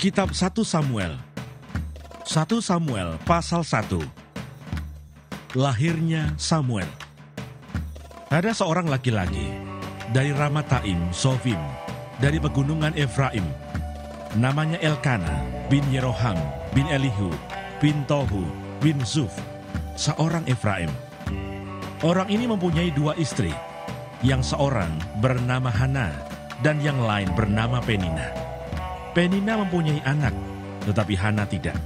Kitab 1 Samuel. 1 Samuel pasal 1. Lahirnya Samuel. Ada seorang laki-laki dari Ramataim Sofim, dari pegunungan Efraim. Namanya Elkana bin Yeroham bin Elihu bin Tohu bin Zuf, seorang Efraim. Orang ini mempunyai dua istri, yang seorang bernama Hana dan yang lain bernama Penina. Penina mempunyai anak, tetapi Hana tidak.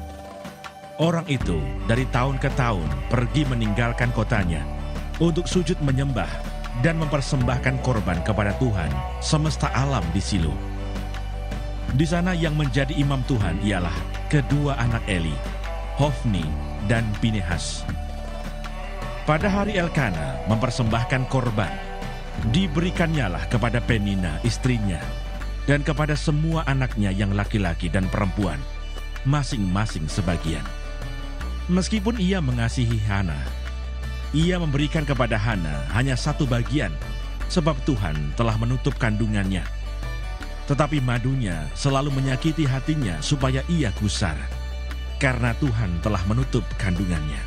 Orang itu dari tahun ke tahun pergi meninggalkan kotanya untuk sujud menyembah dan mempersembahkan korban kepada Tuhan semesta alam di Silo. Di sana yang menjadi imam Tuhan ialah kedua anak Eli, Hofni dan Pinehas. Pada hari Elkana mempersembahkan korban, diberikannya kepada Penina istrinya dan kepada semua anaknya yang laki-laki dan perempuan, masing-masing sebagian. Meskipun ia mengasihi Hana, ia memberikan kepada Hana hanya satu bagian, sebab Tuhan telah menutup kandungannya. Tetapi madunya selalu menyakiti hatinya supaya ia gusar, karena Tuhan telah menutup kandungannya.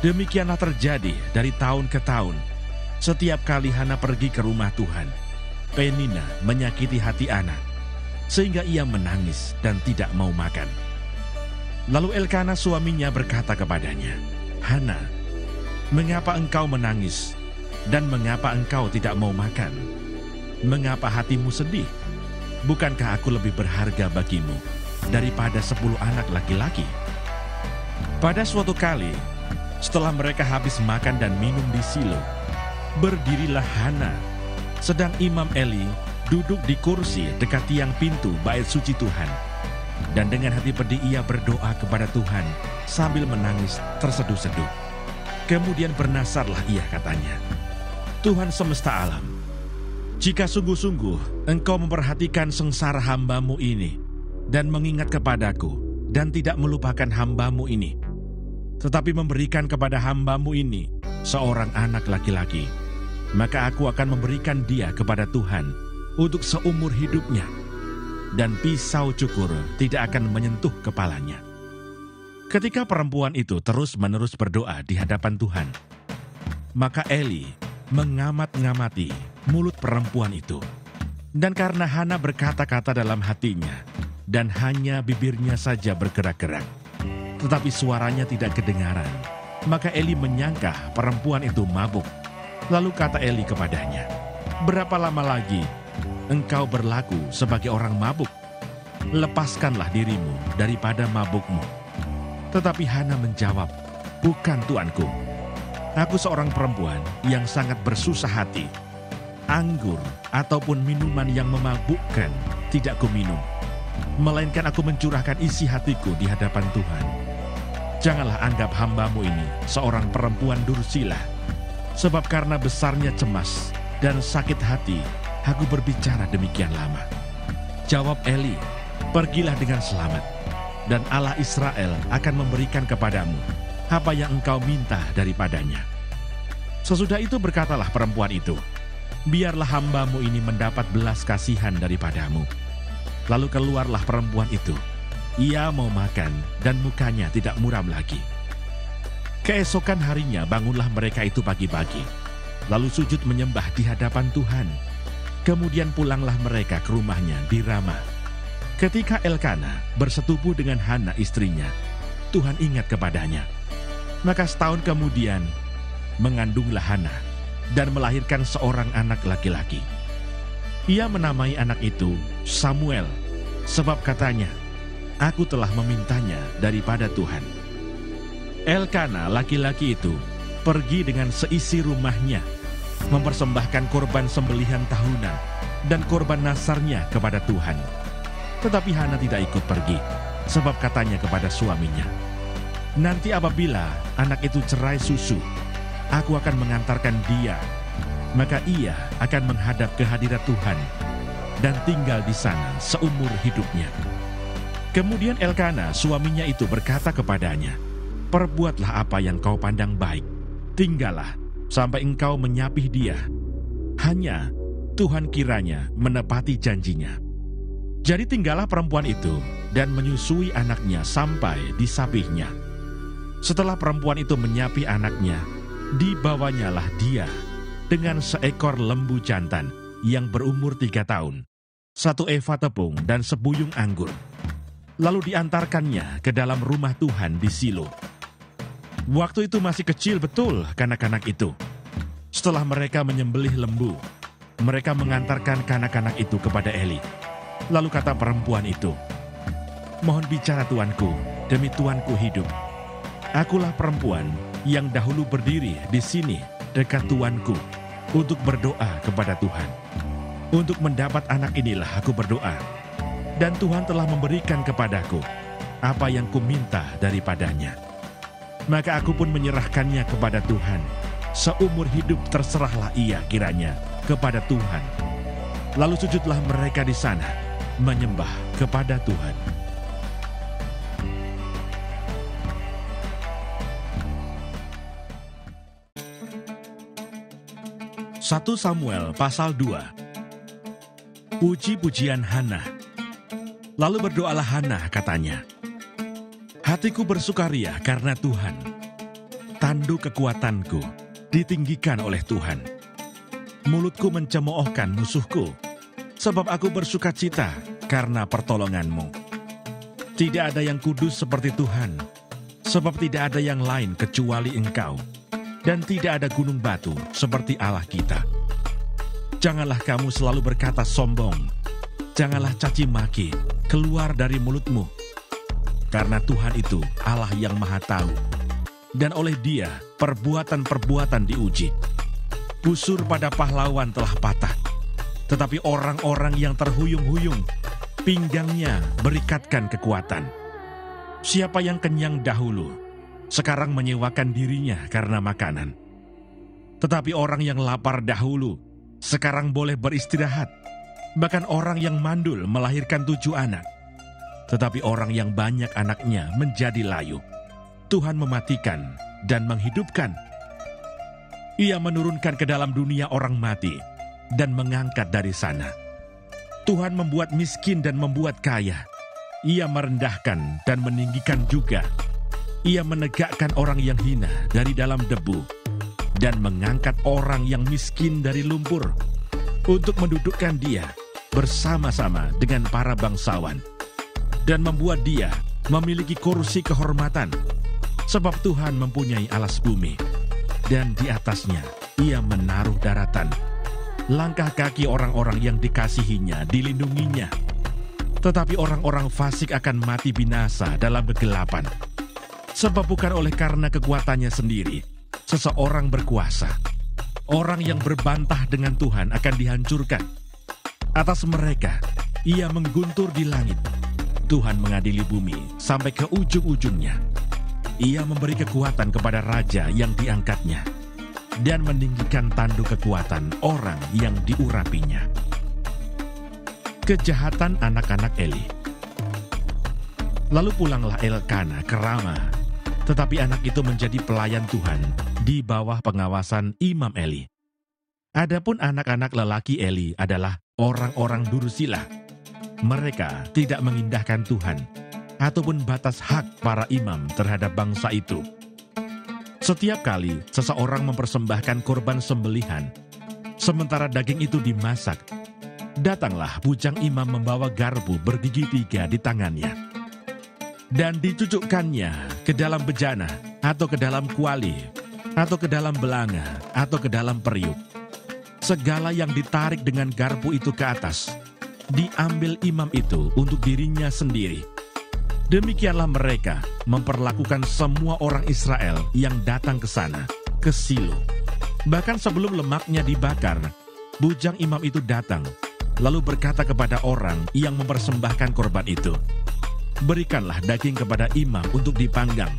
Demikianlah terjadi dari tahun ke tahun. Setiap kali Hana pergi ke rumah Tuhan, Penina menyakiti hati anak, sehingga ia menangis dan tidak mau makan. Lalu Elkana suaminya berkata kepadanya, "Hana, mengapa engkau menangis, dan mengapa engkau tidak mau makan? Mengapa hatimu sedih? Bukankah aku lebih berharga bagimu daripada 10 anak laki-laki?" Pada suatu kali, setelah mereka habis makan dan minum di Silo, berdirilah Hana, sedang Imam Eli duduk di kursi dekat tiang pintu bait suci Tuhan. Dan dengan hati pedih ia berdoa kepada Tuhan sambil menangis terseduh-seduh. Kemudian bernasarlah ia, katanya, "Tuhan semesta alam, jika sungguh-sungguh engkau memperhatikan sengsara hamba-Mu ini dan mengingat kepadaku dan tidak melupakan hamba-Mu ini, tetapi memberikan kepada hamba-Mu ini seorang anak laki-laki, maka aku akan memberikan dia kepada Tuhan untuk seumur hidupnya, dan pisau cukur tidak akan menyentuh kepalanya." Ketika perempuan itu terus-menerus berdoa di hadapan Tuhan, maka Eli mengamat-ngamati mulut perempuan itu. Dan karena Hana berkata-kata dalam hatinya, dan hanya bibirnya saja bergerak-gerak, tetapi suaranya tidak kedengaran, maka Eli menyangka perempuan itu mabuk. Lalu kata Eli kepadanya, "Berapa lama lagi engkau berlaku sebagai orang mabuk? Lepaskanlah dirimu daripada mabukmu." Tetapi Hana menjawab, "Bukan, tuanku. Aku seorang perempuan yang sangat bersusah hati. Anggur ataupun minuman yang memabukkan tidak kuminum, melainkan aku mencurahkan isi hatiku di hadapan Tuhan. Janganlah anggap hamba-Mu ini seorang perempuan dursila, sebab karena besarnya cemas dan sakit hati, aku berbicara demikian lama." Jawab Eli, "Pergilah dengan selamat, dan Allah Israel akan memberikan kepadamu apa yang engkau minta daripadanya." Sesudah itu berkatalah perempuan itu, "Biarlah hamba-Mu ini mendapat belas kasihan daripadamu." Lalu keluarlah perempuan itu. Ia mau makan dan mukanya tidak muram lagi. Keesokan harinya bangunlah mereka itu pagi-pagi, lalu sujud menyembah di hadapan Tuhan. Kemudian pulanglah mereka ke rumahnya di Rama. Ketika Elkana bersetubuh dengan Hana istrinya, Tuhan ingat kepadanya. Maka setahun kemudian mengandunglah Hana dan melahirkan seorang anak laki-laki. Ia menamai anak itu Samuel, sebab katanya, "Aku telah memintanya daripada Tuhan." Elkana laki-laki itu pergi dengan seisi rumahnya, mempersembahkan korban sembelihan tahunan dan korban nasarnya kepada Tuhan. Tetapi Hana tidak ikut pergi, sebab katanya kepada suaminya, "Nanti apabila anak itu cerai susu, aku akan mengantarkan dia, maka ia akan menghadap ke hadirat Tuhan dan tinggal di sana seumur hidupnya." Kemudian Elkana suaminya itu berkata kepadanya, "Perbuatlah apa yang kau pandang baik, tinggallah sampai engkau menyapih dia. Hanya Tuhan kiranya menepati janjinya." Jadi tinggallah perempuan itu dan menyusui anaknya sampai disapihnya. Setelah perempuan itu menyapi anaknya, dibawanyalah dia dengan seekor lembu jantan yang berumur 3 tahun, 1 eva tepung dan sebuyung anggur. Lalu diantarkannya ke dalam rumah Tuhan di Silo. Waktu itu masih kecil betul kanak-kanak itu. Setelah mereka menyembelih lembu, mereka mengantarkan kanak-kanak itu kepada Eli. Lalu kata perempuan itu, "Mohon bicara tuanku, demi tuanku hidup. Akulah perempuan yang dahulu berdiri di sini dekat tuanku untuk berdoa kepada Tuhan. Untuk mendapat anak inilah aku berdoa. Dan Tuhan telah memberikan kepadaku apa yang kuminta daripadanya. Maka aku pun menyerahkannya kepada Tuhan. Seumur hidup terserahlah ia kiranya kepada Tuhan." Lalu sujudlah mereka di sana, menyembah kepada Tuhan. Satu Samuel pasal 2. Puji-pujian Hana. Lalu berdoalah Hana, katanya, "Hatiku bersukaria karena Tuhan. Tanduk kekuatanku ditinggikan oleh Tuhan. Mulutku mencemoohkan musuhku, sebab aku bersukacita karena pertolonganmu. Tidak ada yang kudus seperti Tuhan, sebab tidak ada yang lain kecuali Engkau. Dan tidak ada gunung batu seperti Allah kita. Janganlah kamu selalu berkata sombong, janganlah caci maki keluar dari mulutmu. Karena Tuhan itu Allah yang Maha Tahu, dan oleh Dia perbuatan-perbuatan diuji. Busur pada pahlawan telah patah, tetapi orang-orang yang terhuyung-huyung, pinggangnya berikatkan kekuatan. Siapa yang kenyang dahulu, sekarang menyewakan dirinya karena makanan. Tetapi orang yang lapar dahulu, sekarang boleh beristirahat. Bahkan orang yang mandul melahirkan 7 anak. Tetapi orang yang banyak anaknya menjadi layu. Tuhan mematikan dan menghidupkan. Ia menurunkan ke dalam dunia orang mati dan mengangkat dari sana. Tuhan membuat miskin dan membuat kaya. Ia merendahkan dan meninggikan juga. Ia menegakkan orang yang hina dari dalam debu dan mengangkat orang yang miskin dari lumpur untuk mendudukkan dia bersama-sama dengan para bangsawan dan membuat dia memiliki kursi kehormatan, sebab Tuhan mempunyai alas bumi dan di atasnya ia menaruh daratan. Langkah kaki orang-orang yang dikasihinya dilindunginya, tetapi orang-orang fasik akan mati binasa dalam kegelapan. Sebab bukan oleh karena kekuatannya sendiri seseorang berkuasa. Orang yang berbantah dengan Tuhan akan dihancurkan. Atas mereka ia mengguntur di langit. Tuhan mengadili bumi sampai ke ujung-ujungnya. Ia memberi kekuatan kepada raja yang diangkatnya dan meninggikan tanduk kekuatan orang yang diurapinya. Kejahatan anak-anak Eli. Lalu pulanglah Elkana ke Rama, tetapi anak itu menjadi pelayan Tuhan di bawah pengawasan Imam Eli. Adapun anak-anak lelaki Eli adalah orang-orang dursila. Mereka tidak mengindahkan Tuhan ataupun batas hak para imam terhadap bangsa itu. Setiap kali seseorang mempersembahkan korban sembelihan, sementara daging itu dimasak, datanglah bujang imam membawa garpu bergigi 3 di tangannya. Dan dicucukkannya ke dalam bejana, atau ke dalam kuali, atau ke dalam belanga, atau ke dalam periuk. Segala yang ditarik dengan garpu itu ke atas, diambil imam itu untuk dirinya sendiri. Demikianlah mereka memperlakukan semua orang Israel yang datang ke sana, ke Silo. Bahkan sebelum lemaknya dibakar, bujang imam itu datang, lalu berkata kepada orang yang mempersembahkan korban itu, "Berikanlah daging kepada imam untuk dipanggang,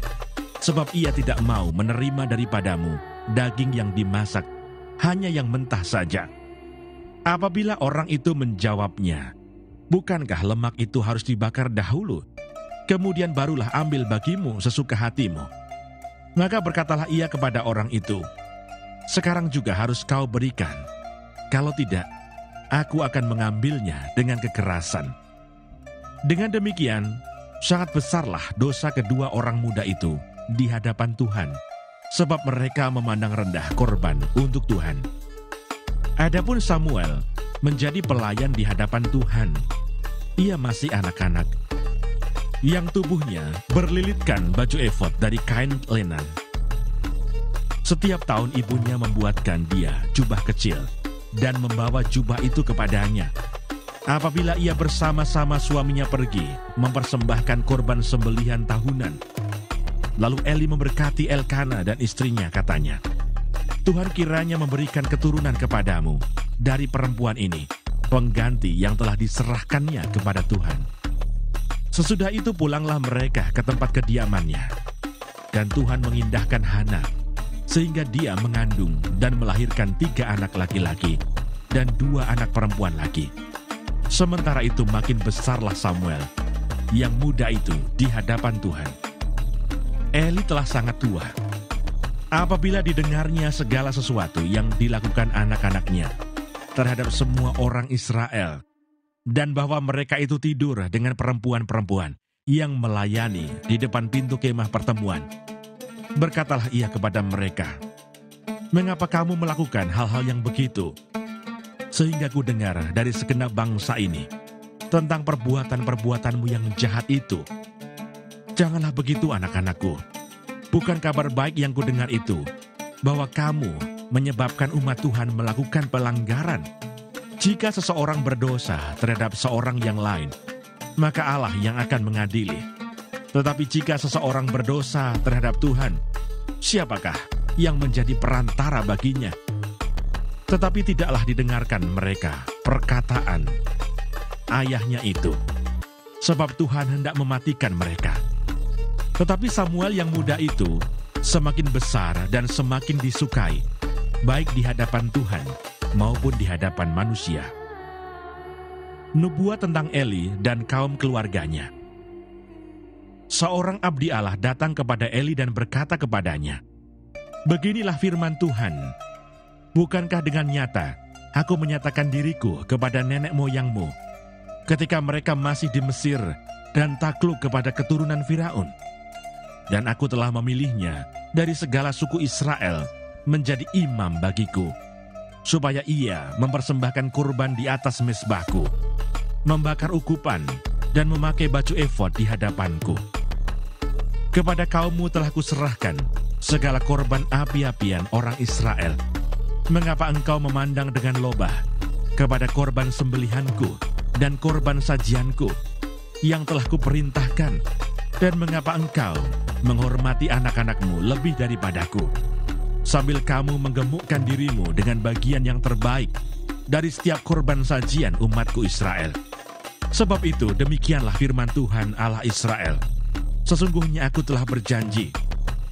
sebab ia tidak mau menerima daripadamu daging yang dimasak, hanya yang mentah saja." Apabila orang itu menjawabnya, "Bukankah lemak itu harus dibakar dahulu, kemudian barulah ambil bagimu sesuka hatimu?" Maka berkatalah ia kepada orang itu, "Sekarang juga harus kau berikan. Kalau tidak, aku akan mengambilnya dengan kekerasan." Dengan demikian, Sangat besarlah dosa kedua orang muda itu di hadapan Tuhan, sebab mereka memandang rendah korban untuk Tuhan. Adapun Samuel menjadi pelayan di hadapan Tuhan. Ia masih anak-anak, yang tubuhnya berlilitkan baju efod dari kain lenan. Setiap tahun ibunya membuatkan dia jubah kecil dan membawa jubah itu kepadanya. Apabila ia bersama-sama suaminya pergi mempersembahkan korban sembelihan tahunan. Lalu Eli memberkati Elkana dan istrinya, katanya, Tuhan kiranya memberikan keturunan kepadamu dari perempuan ini, pengganti yang telah diserahkannya kepada Tuhan. Sesudah itu pulanglah mereka ke tempat kediamannya. Dan Tuhan mengindahkan Hana, sehingga dia mengandung dan melahirkan 3 anak laki-laki dan 2 anak perempuan lagi. Sementara itu makin besarlah Samuel, yang muda itu di hadapan Tuhan. Eli telah sangat tua. Apabila didengarnya segala sesuatu yang dilakukan anak-anaknya terhadap semua orang Israel, dan bahwa mereka itu tidur dengan perempuan-perempuan yang melayani di depan pintu kemah pertemuan, berkatalah ia kepada mereka, "Mengapa kamu melakukan hal-hal yang begitu? Sehingga ku dengar dari segenap bangsa ini tentang perbuatan-perbuatanmu yang jahat itu. Janganlah begitu, anak-anakku. Bukan kabar baik yang ku dengar itu, bahwa kamu menyebabkan umat Tuhan melakukan pelanggaran. Jika seseorang berdosa terhadap seorang yang lain, maka Allah yang akan mengadili. Tetapi jika seseorang berdosa terhadap Tuhan, siapakah yang menjadi perantara baginya?" Tetapi tidaklah didengarkan mereka perkataan ayahnya itu, sebab Tuhan hendak mematikan mereka. Tetapi Samuel yang muda itu semakin besar dan semakin disukai, baik di hadapan Tuhan maupun di hadapan manusia. Nubuat tentang Eli dan kaum keluarganya. Seorang abdi Allah datang kepada Eli dan berkata kepadanya, "Beginilah firman Tuhan, bukankah dengan nyata aku menyatakan diriku kepada nenek moyangmu ketika mereka masih di Mesir dan takluk kepada keturunan Firaun? Dan aku telah memilihnya dari segala suku Israel menjadi imam bagiku, supaya ia mempersembahkan kurban di atas mezbahku, membakar ukupan, dan memakai baju efod di hadapanku. Kepada kaummu telah kuserahkan segala korban api-apian orang Israel. Mengapa engkau memandang dengan lobah kepada korban sembelihanku dan korban sajianku yang telah kuperintahkan? Dan mengapa engkau menghormati anak-anakmu lebih daripadaku, sambil kamu menggemukkan dirimu dengan bagian yang terbaik dari setiap korban sajian umatku Israel? Sebab itu demikianlah firman Tuhan Allah Israel, sesungguhnya aku telah berjanji,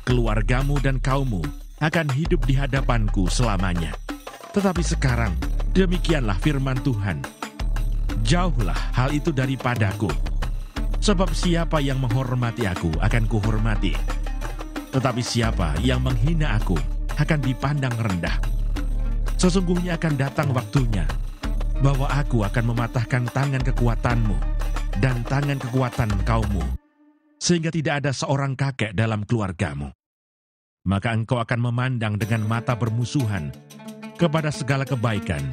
keluargamu dan kaummu akan hidup di hadapanku selamanya. Tetapi sekarang demikianlah firman Tuhan, jauhlah hal itu daripadaku. Sebab siapa yang menghormati aku akan kuhormati, tetapi siapa yang menghina aku akan dipandang rendah. Sesungguhnya akan datang waktunya bahwa aku akan mematahkan tangan kekuatanmu dan tangan kekuatan kaummu, sehingga tidak ada seorang kakek dalam keluargamu. Maka engkau akan memandang dengan mata bermusuhan kepada segala kebaikan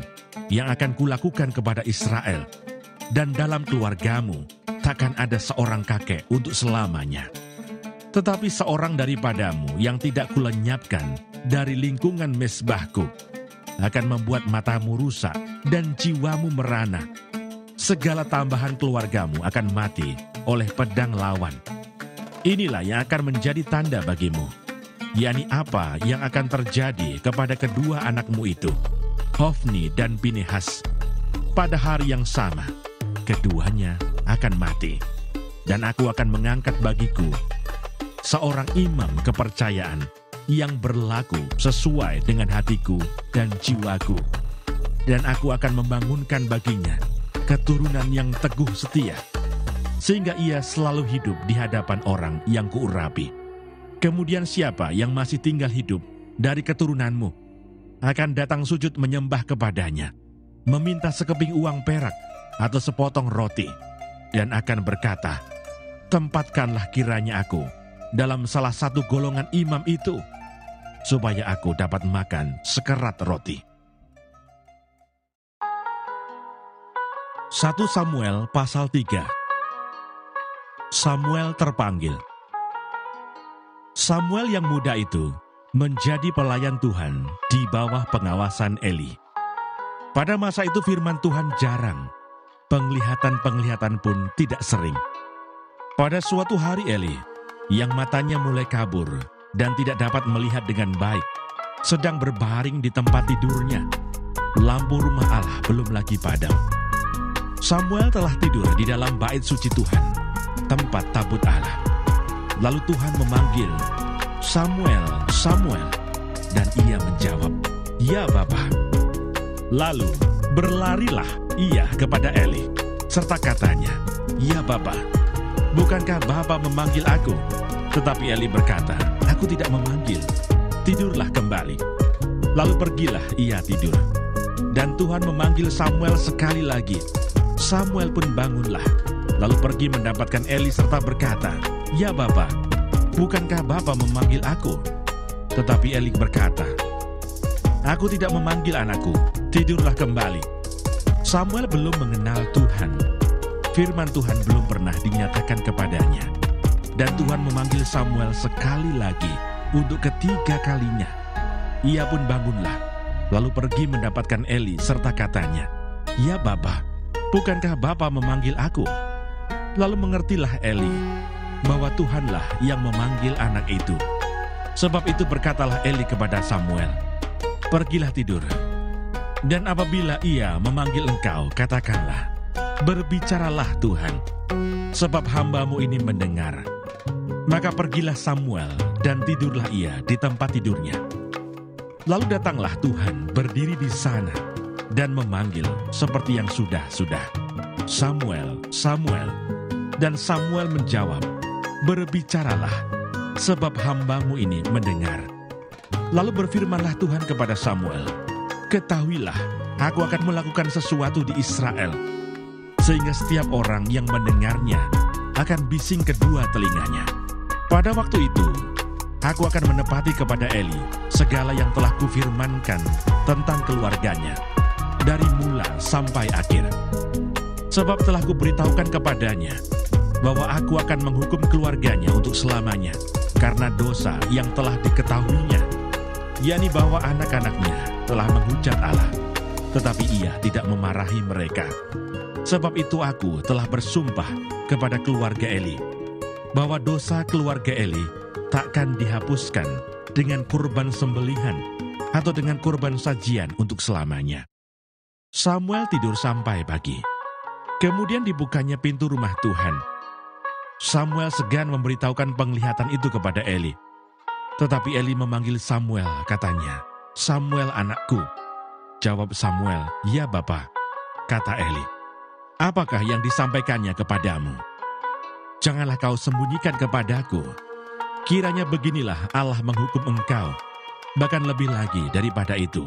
yang akan kulakukan kepada Israel, dan dalam keluargamu takkan ada seorang kakek untuk selamanya. Tetapi seorang daripadamu yang tidak kulenyapkan dari lingkungan mezbahku akan membuat matamu rusak dan jiwamu merana. Segala tambahan keluargamu akan mati oleh pedang lawan. Inilah yang akan menjadi tanda bagimu, yakni apa yang akan terjadi kepada kedua anakmu itu, Hofni dan Pinehas. Pada hari yang sama, keduanya akan mati, dan aku akan mengangkat bagiku seorang imam kepercayaan yang berlaku sesuai dengan hatiku dan jiwaku, dan aku akan membangunkan baginya keturunan yang teguh setia, sehingga ia selalu hidup di hadapan orang yang kuurapi. Kemudian siapa yang masih tinggal hidup dari keturunanmu akan datang sujud menyembah kepadanya, meminta sekeping uang perak atau sepotong roti, dan akan berkata, tempatkanlah kiranya aku dalam salah satu golongan imam itu, supaya aku dapat makan sekerat roti. 1 Samuel pasal 3. Samuel terpanggil. Samuel yang muda itu menjadi pelayan Tuhan di bawah pengawasan Eli. Pada masa itu firman Tuhan jarang, penglihatan-penglihatan pun tidak sering. Pada suatu hari Eli, yang matanya mulai kabur dan tidak dapat melihat dengan baik, sedang berbaring di tempat tidurnya. Lampu rumah Allah belum lagi padam. Samuel telah tidur di dalam bait suci Tuhan, tempat tabut Allah. Lalu Tuhan memanggil, "Samuel, Samuel." Dan ia menjawab, "Ya Bapa." Lalu berlarilah ia kepada Eli, serta katanya, "Ya Bapa, bukankah Bapa memanggil aku?" Tetapi Eli berkata, "Aku tidak memanggil, tidurlah kembali." Lalu pergilah ia tidur. Dan Tuhan memanggil Samuel sekali lagi. Samuel pun bangunlah, lalu pergi mendapatkan Eli serta berkata, "Ya Bapa, bukankah Bapa memanggil aku?" Tetapi Eli berkata, "Aku tidak memanggil anakku, tidurlah kembali." Samuel belum mengenal Tuhan. Firman Tuhan belum pernah dinyatakan kepadanya. Dan Tuhan memanggil Samuel sekali lagi untuk ketiga kalinya. Ia pun bangunlah, lalu pergi mendapatkan Eli serta katanya, "Ya Bapa, bukankah Bapa memanggil aku?" Lalu mengertilah Eli bahwa Tuhanlah yang memanggil anak itu. Sebab itu berkatalah Eli kepada Samuel, "Pergilah tidur. Dan apabila ia memanggil engkau, katakanlah, 'Berbicaralah Tuhan, sebab hamba-Mu ini mendengar.'" Maka pergilah Samuel dan tidurlah ia di tempat tidurnya. Lalu datanglah Tuhan berdiri di sana dan memanggil seperti yang sudah-sudah, "Samuel, Samuel." Dan Samuel menjawab, "Berbicaralah, sebab hamba-Mu ini mendengar." Lalu berfirmanlah Tuhan kepada Samuel, "Ketahuilah, aku akan melakukan sesuatu di Israel, sehingga setiap orang yang mendengarnya akan bising kedua telinganya. Pada waktu itu, aku akan menepati kepada Eli segala yang telah kufirmankan tentang keluarganya, dari mula sampai akhir. Sebab telah kuberitahukan kepadanya bahwa aku akan menghukum keluarganya untuk selamanya, karena dosa yang telah diketahuinya, yakni bahwa anak-anaknya telah menghujat Allah, tetapi ia tidak memarahi mereka. Sebab itu aku telah bersumpah kepada keluarga Eli, bahwa dosa keluarga Eli takkan dihapuskan dengan kurban sembelihan atau dengan kurban sajian untuk selamanya." Samuel tidur sampai pagi. Kemudian dibukanya pintu rumah Tuhan. Samuel segan memberitahukan penglihatan itu kepada Eli. Tetapi Eli memanggil Samuel, katanya, "Samuel anakku." Jawab Samuel, "Ya Bapa." Kata Eli, "Apakah yang disampaikannya kepadamu? Janganlah kau sembunyikan kepadaku. Kiranya beginilah Allah menghukum engkau, bahkan lebih lagi daripada itu,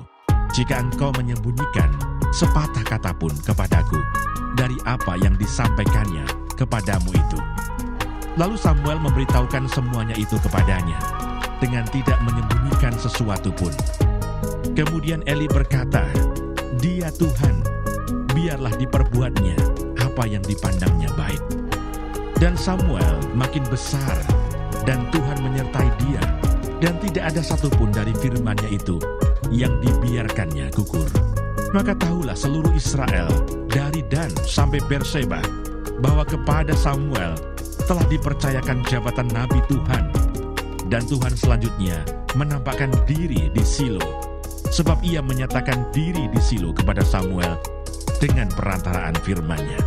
jika engkau menyembunyikan sepatah kata pun kepadaku dari apa yang disampaikannya kepadamu itu." Lalu Samuel memberitahukan semuanya itu kepadanya, dengan tidak menyembunyikan sesuatu pun. Kemudian Eli berkata, "Dia Tuhan, biarlah diperbuatnya apa yang dipandangnya baik." Dan Samuel makin besar, dan Tuhan menyertai dia, dan tidak ada satupun dari firman-Nya itu yang dibiarkannya gugur. Maka tahulah seluruh Israel, dari Dan sampai Berseba, bahwa kepada Samuel telah dipercayakan jabatan Nabi Tuhan. Dan Tuhan selanjutnya menampakkan diri di Silo, sebab ia menyatakan diri di Silo kepada Samuel dengan perantaraan firman-Nya.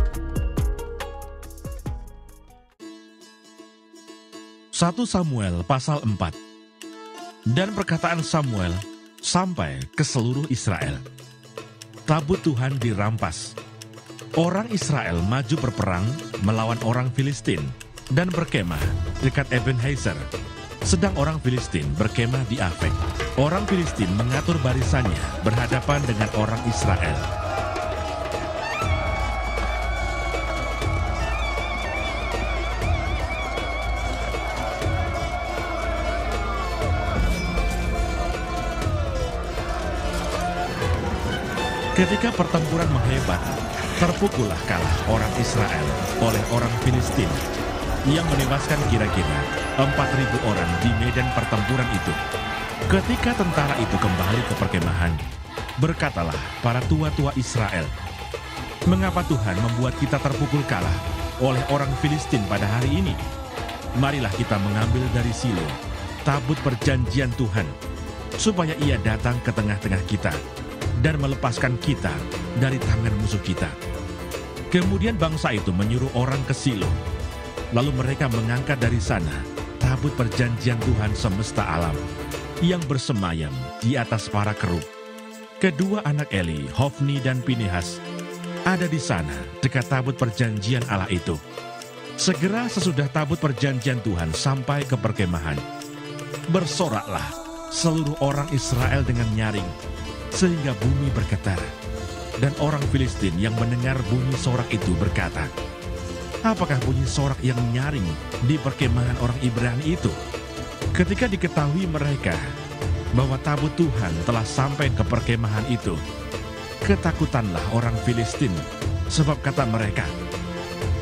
1 Samuel pasal 4. Dan perkataan Samuel sampai ke seluruh Israel. Tabut Tuhan dirampas. Orang Israel maju berperang melawan orang Filistin dan berkemah dekat Ebenezer. Sedang orang Filistin berkemah di Afek. Orang Filistin mengatur barisannya berhadapan dengan orang Israel. Ketika pertempuran menghebat, terpukullah kalah orang Israel oleh orang Filistin yang menewaskan kira-kira 4.000 orang di medan pertempuran itu. Ketika tentara itu kembali ke perkemahan, berkatalah para tua-tua Israel, "Mengapa Tuhan membuat kita terpukul kalah oleh orang Filistin pada hari ini? Marilah kita mengambil dari Silo tabut perjanjian Tuhan, supaya ia datang ke tengah-tengah kita dan melepaskan kita dari tangan musuh kita." Kemudian bangsa itu menyuruh orang ke Silo. Lalu mereka mengangkat dari sana tabut perjanjian Tuhan semesta alam yang bersemayam di atas para kerub. Kedua anak Eli, Hofni dan Pinehas, ada di sana dekat tabut perjanjian Allah itu. Segera sesudah tabut perjanjian Tuhan sampai ke perkemahan, bersoraklah seluruh orang Israel dengan nyaring, sehingga bumi bergetar. Dan orang Filistin yang mendengar bunyi sorak itu berkata, "Apakah bunyi sorak yang nyaring di perkemahan orang Ibrani itu?" Ketika diketahui mereka bahwa tabut Tuhan telah sampai ke perkemahan itu, ketakutanlah orang Filistin, sebab kata mereka,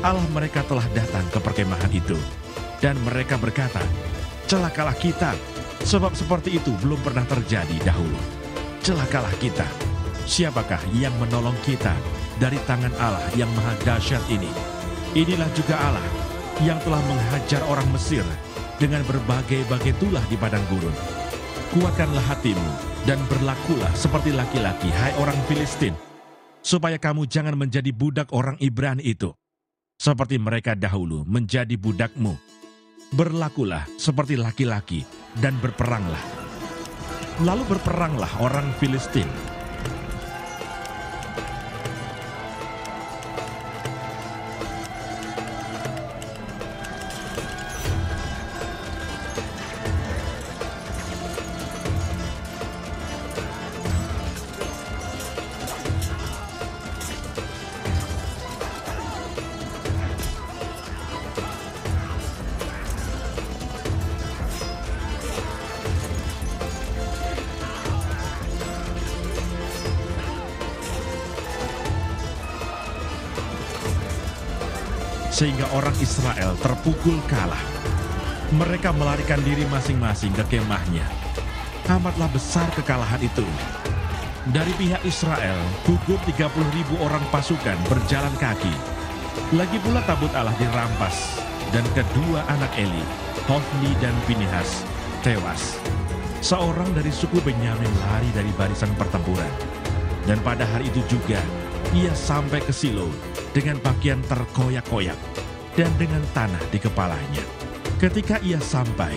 Allah mereka telah datang ke perkemahan itu. Dan mereka berkata, "Celakalah kita, sebab seperti itu belum pernah terjadi dahulu. Celakalah kita, siapakah yang menolong kita dari tangan Allah yang maha dahsyat ini? Inilah juga Allah yang telah menghajar orang Mesir dengan berbagai-bagai tulah di padang gurun. Kuatkanlah hatimu dan berlakulah seperti laki-laki, hai orang Filistin, supaya kamu jangan menjadi budak orang Ibrani itu, seperti mereka dahulu menjadi budakmu. Berlakulah seperti laki-laki dan berperanglah." Lalu berperanglah orang Filistin. Sehingga orang Israel terpukul kalah. Mereka melarikan diri masing-masing ke kemahnya. Amatlah besar kekalahan itu. Dari pihak Israel, gugur 30.000 orang pasukan berjalan kaki. Lagi pula tabut Allah dirampas, dan kedua anak Eli, Hofni dan Pinehas, tewas. Seorang dari suku Benyamin lari dari barisan pertempuran. Dan pada hari itu juga, ia sampai ke Silo dengan pakaian terkoyak-koyak dan dengan tanah di kepalanya. Ketika ia sampai,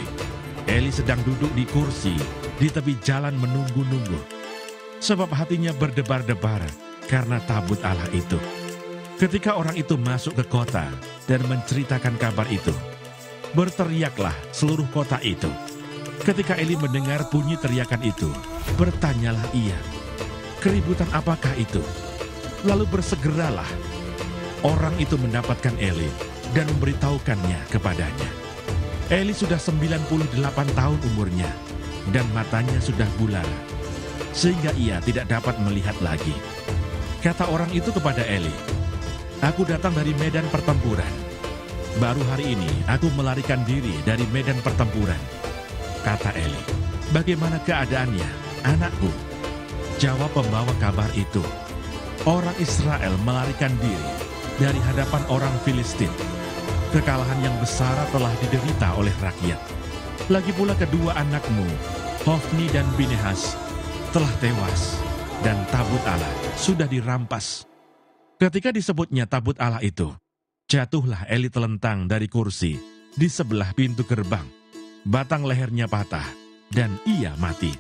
Eli sedang duduk di kursi di tepi jalan menunggu-nunggu, sebab hatinya berdebar-debar karena tabut Allah itu. Ketika orang itu masuk ke kota dan menceritakan kabar itu, berteriaklah seluruh kota itu. Ketika Eli mendengar bunyi teriakan itu, bertanyalah ia, "Keributan apakah itu?" Lalu bersegeralah orang itu mendapatkan Eli dan memberitahukannya kepadanya. Eli sudah 98 tahun umurnya dan matanya sudah bular, sehingga ia tidak dapat melihat lagi. Kata orang itu kepada Eli, "Aku datang dari medan pertempuran. Baru hari ini aku melarikan diri dari medan pertempuran." Kata Eli, "Bagaimana keadaannya, anakku?" Jawab pembawa kabar itu, "Orang Israel melarikan diri dari hadapan orang Filistin. Kekalahan yang besar telah diderita oleh rakyat. Lagi pula kedua anakmu, Hofni dan Pinehas, telah tewas, dan tabut Allah sudah dirampas." Ketika disebutnya tabut Allah itu, jatuhlah Eli telentang dari kursi di sebelah pintu gerbang. Batang lehernya patah, dan ia mati,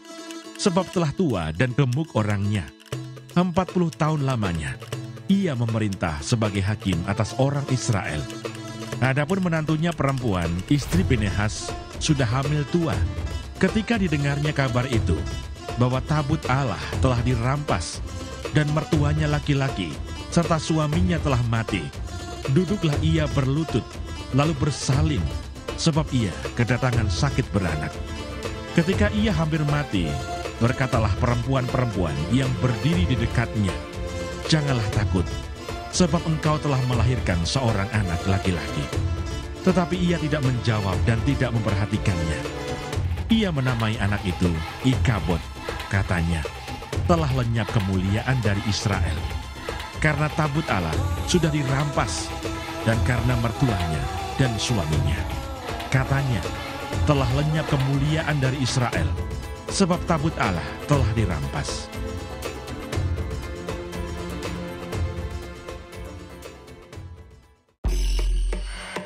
sebab telah tua dan gemuk orangnya. 40 tahun lamanya, ia memerintah sebagai hakim atas orang Israel. Adapun menantunya perempuan, istri Pinehas, sudah hamil tua. Ketika didengarnya kabar itu, bahwa tabut Allah telah dirampas, dan mertuanya laki-laki, serta suaminya telah mati, duduklah ia berlutut, lalu bersalin, sebab ia kedatangan sakit beranak. Ketika ia hampir mati, berkatalah perempuan-perempuan yang berdiri di dekatnya, janganlah takut, sebab engkau telah melahirkan seorang anak laki-laki." Tetapi ia tidak menjawab dan tidak memperhatikannya. Ia menamai anak itu Ikabod, katanya, "Telah lenyap kemuliaan dari Israel, karena tabut Allah sudah dirampas, dan karena mertuanya dan suaminya." Katanya, "Telah lenyap kemuliaan dari Israel, sebab tabut Allah telah dirampas."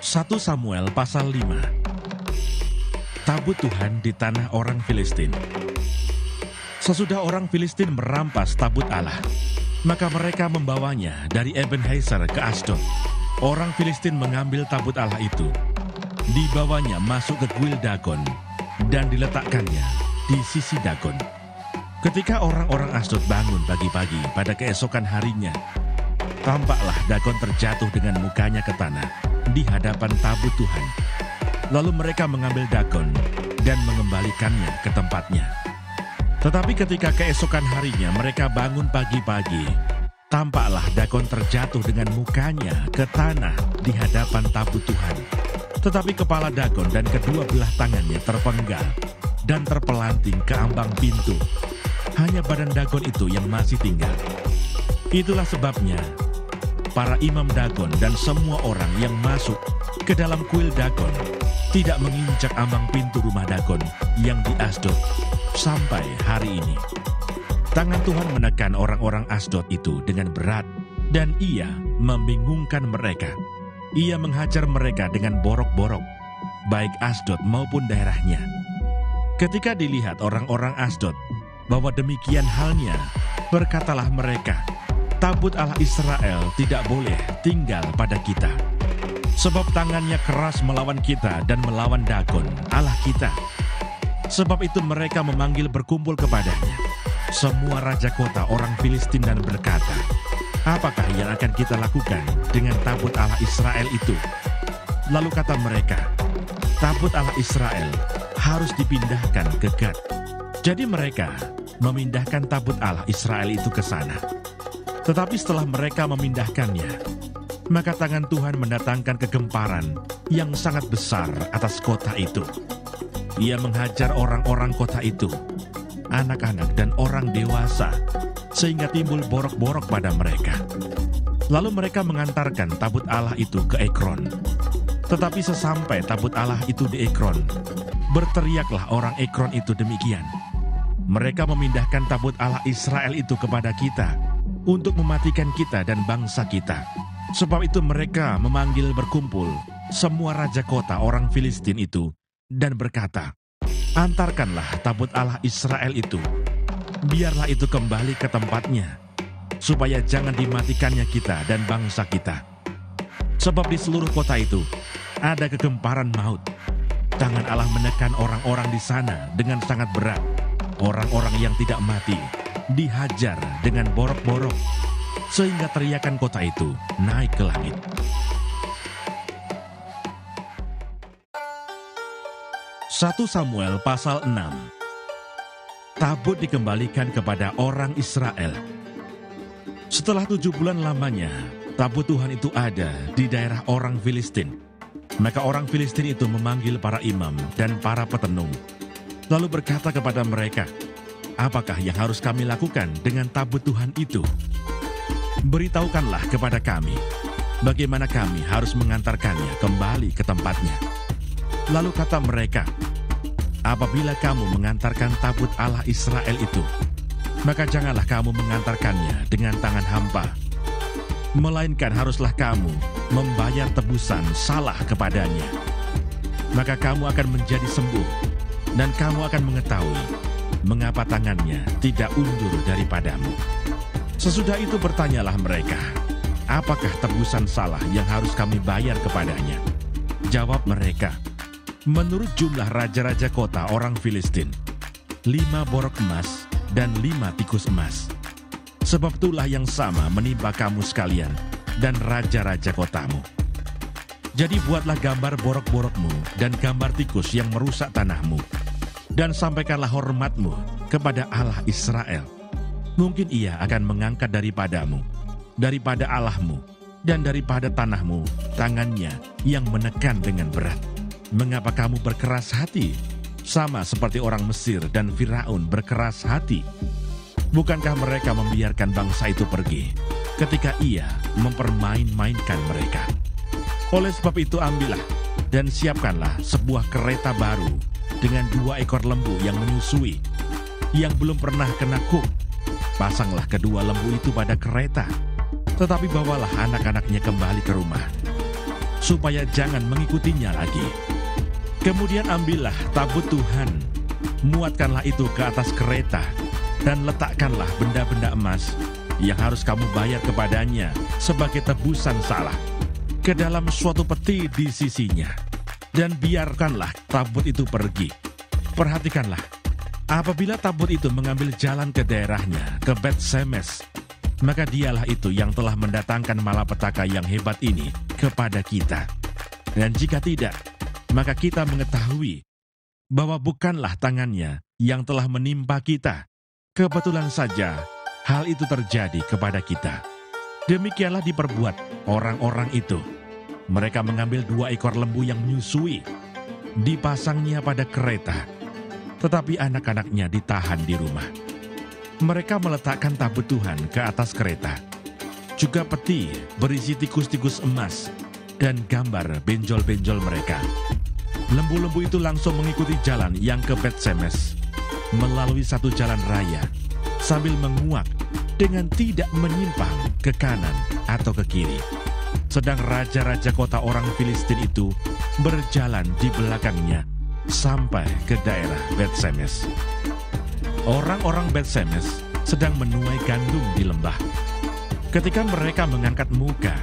Satu Samuel pasal 5. Tabut Tuhan di tanah orang Filistin. Sesudah orang Filistin merampas tabut Allah, maka mereka membawanya dari Ebenezer ke Asdod. Orang Filistin mengambil tabut Allah itu, dibawanya masuk ke kuil Dagon, dan diletakkannya di sisi Dagon. Ketika orang-orang Asdod bangun pagi-pagi pada keesokan harinya, tampaklah Dagon terjatuh dengan mukanya ke tanah di hadapan tabut Tuhan. Lalu mereka mengambil Dagon dan mengembalikannya ke tempatnya. Tetapi ketika keesokan harinya mereka bangun pagi-pagi, tampaklah Dagon terjatuh dengan mukanya ke tanah di hadapan tabut Tuhan. Tetapi kepala Dagon dan kedua belah tangannya terpenggal dan terpelanting ke ambang pintu. Hanya badan Dagon itu yang masih tinggal. Itulah sebabnya para imam Dagon dan semua orang yang masuk ke dalam kuil Dagon tidak menginjak ambang pintu rumah Dagon yang di Asdod sampai hari ini. Tangan Tuhan menekan orang-orang Asdod itu dengan berat, dan ia membingungkan mereka. Ia menghajar mereka dengan borok-borok, baik Asdod maupun daerahnya. Ketika dilihat orang-orang Asdod bahwa demikian halnya, berkatalah mereka, "Tabut Allah Israel tidak boleh tinggal pada kita, sebab tangannya keras melawan kita dan melawan Dagon, Allah kita." Sebab itu mereka memanggil berkumpul kepadanya semua raja kota orang Filistin dan berkata, "Apakah yang akan kita lakukan dengan tabut Allah Israel itu?" Lalu kata mereka, "Tabut Allah Israel harus dipindahkan ke Gad." Jadi mereka memindahkan tabut Allah Israel itu ke sana. Tetapi setelah mereka memindahkannya, maka tangan Tuhan mendatangkan kegemparan yang sangat besar atas kota itu. Ia menghajar orang-orang kota itu, anak-anak dan orang dewasa, sehingga timbul borok-borok pada mereka. Lalu mereka mengantarkan tabut Allah itu ke Ekron. Tetapi sesampai tabut Allah itu di Ekron, berteriaklah orang Ekron itu demikian, "Mereka memindahkan tabut Allah Israel itu kepada kita, untuk mematikan kita dan bangsa kita." Sebab itu mereka memanggil berkumpul semua raja kota orang Filistin itu dan berkata, "Antarkanlah tabut Allah Israel itu, biarlah itu kembali ke tempatnya, supaya jangan dimatikannya kita dan bangsa kita. Sebab di seluruh kota itu ada kegemparan maut. Tangan Allah menekan orang-orang di sana dengan sangat berat. Orang-orang yang tidak mati dihajar dengan borok-borok, sehingga teriakan kota itu naik ke langit." Satu Samuel pasal 6. Tabut dikembalikan kepada orang Israel. Setelah 7 bulan lamanya, tabut Tuhan itu ada di daerah orang Filistin. Maka orang Filistin itu memanggil para imam dan para petenung, lalu berkata kepada mereka, "Apakah yang harus kami lakukan dengan tabut Tuhan itu? Beritahukanlah kepada kami, bagaimana kami harus mengantarkannya kembali ke tempatnya." Lalu kata mereka, "Apabila kamu mengantarkan tabut Allah Israel itu, maka janganlah kamu mengantarkannya dengan tangan hampa, melainkan haruslah kamu membayar tebusan salah kepadanya. Maka kamu akan menjadi sembuh, dan kamu akan mengetahui mengapa tangannya tidak undur daripadamu." Sesudah itu bertanyalah mereka, "Apakah tebusan salah yang harus kami bayar kepadanya?" Jawab mereka, "Menurut jumlah raja-raja kota orang Filistin, 5 borok emas dan 5 tikus emas. Sebab itulah yang sama menimpa kamu sekalian dan raja-raja kotamu. Jadi buatlah gambar borok-borokmu dan gambar tikus yang merusak tanahmu, dan sampaikanlah hormatmu kepada Allah Israel. Mungkin ia akan mengangkat daripadamu daripada Allahmu dan daripada tanahmu tangannya yang menekan dengan berat. Mengapa kamu berkeras hati, sama seperti orang Mesir dan Firaun berkeras hati? Bukankah mereka membiarkan bangsa itu pergi ketika ia mempermain-mainkan mereka? Oleh sebab itu ambillah dan siapkanlah sebuah kereta baru dengan 2 ekor lembu yang menyusui, yang belum pernah kena kuk. Pasanglah kedua lembu itu pada kereta, tetapi bawalah anak-anaknya kembali ke rumah, supaya jangan mengikutinya lagi. Kemudian ambillah tabut Tuhan, muatkanlah itu ke atas kereta, dan letakkanlah benda-benda emas yang harus kamu bayar kepadanya sebagai tebusan salah ke dalam suatu peti di sisinya, dan biarkanlah tabut itu pergi. Perhatikanlah, apabila tabut itu mengambil jalan ke daerahnya, ke Bet-Semes, maka dialah itu yang telah mendatangkan malapetaka yang hebat ini kepada kita. Dan jika tidak, maka kita mengetahui bahwa bukanlah tangannya yang telah menimpa kita. Kebetulan saja hal itu terjadi kepada kita. Demikianlah diperbuat orang-orang itu. Mereka mengambil 2 ekor lembu yang menyusui, dipasangnya pada kereta, tetapi anak-anaknya ditahan di rumah. Mereka meletakkan tabut Tuhan ke atas kereta, juga peti berisi tikus-tikus emas dan gambar benjol-benjol mereka. Lembu-lembu itu langsung mengikuti jalan yang ke Bet-Semes, melalui satu jalan raya, sambil menguak dengan tidak menyimpang ke kanan atau ke kiri. Sedang raja-raja kota orang Filistin itu berjalan di belakangnya sampai ke daerah Bet-Semes. Orang-orang Bet-Semes sedang menuai gandum di lembah. Ketika mereka mengangkat muka,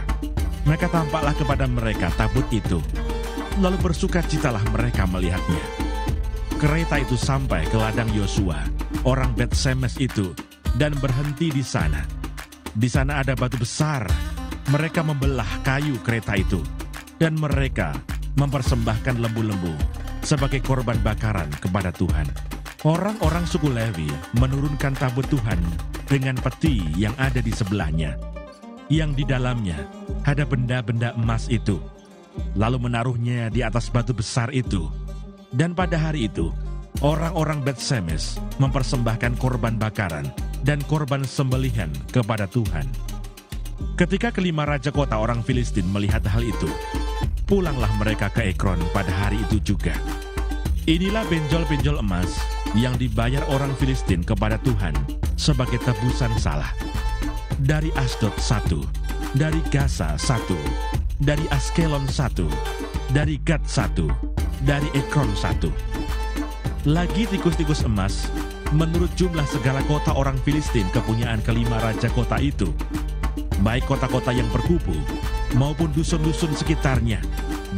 maka tampaklah kepada mereka tabut itu. Lalu bersukacitalah mereka melihatnya. Kereta itu sampai ke ladang Yosua, orang Bet-Semes itu, dan berhenti di sana. Di sana ada batu besar. Mereka membelah kayu kereta itu, dan mereka mempersembahkan lembu-lembu sebagai korban bakaran kepada Tuhan. Orang-orang suku Lewi menurunkan tabut Tuhan dengan peti yang ada di sebelahnya, yang di dalamnya ada benda-benda emas itu, lalu menaruhnya di atas batu besar itu. Dan pada hari itu, orang-orang Bet-Semes mempersembahkan korban bakaran dan korban sembelihan kepada Tuhan. Ketika kelima raja kota orang Filistin melihat hal itu, pulanglah mereka ke Ekron pada hari itu juga. Inilah benjol-benjol emas yang dibayar orang Filistin kepada Tuhan sebagai tebusan salah. Dari Asdod 1, dari Gaza 1, dari Askelon 1, dari Gad 1, dari Ekron 1. Lagi tikus-tikus emas menurut jumlah segala kota orang Filistin kepunyaan kelima raja kota itu, baik kota-kota yang berkubu maupun dusun-dusun sekitarnya,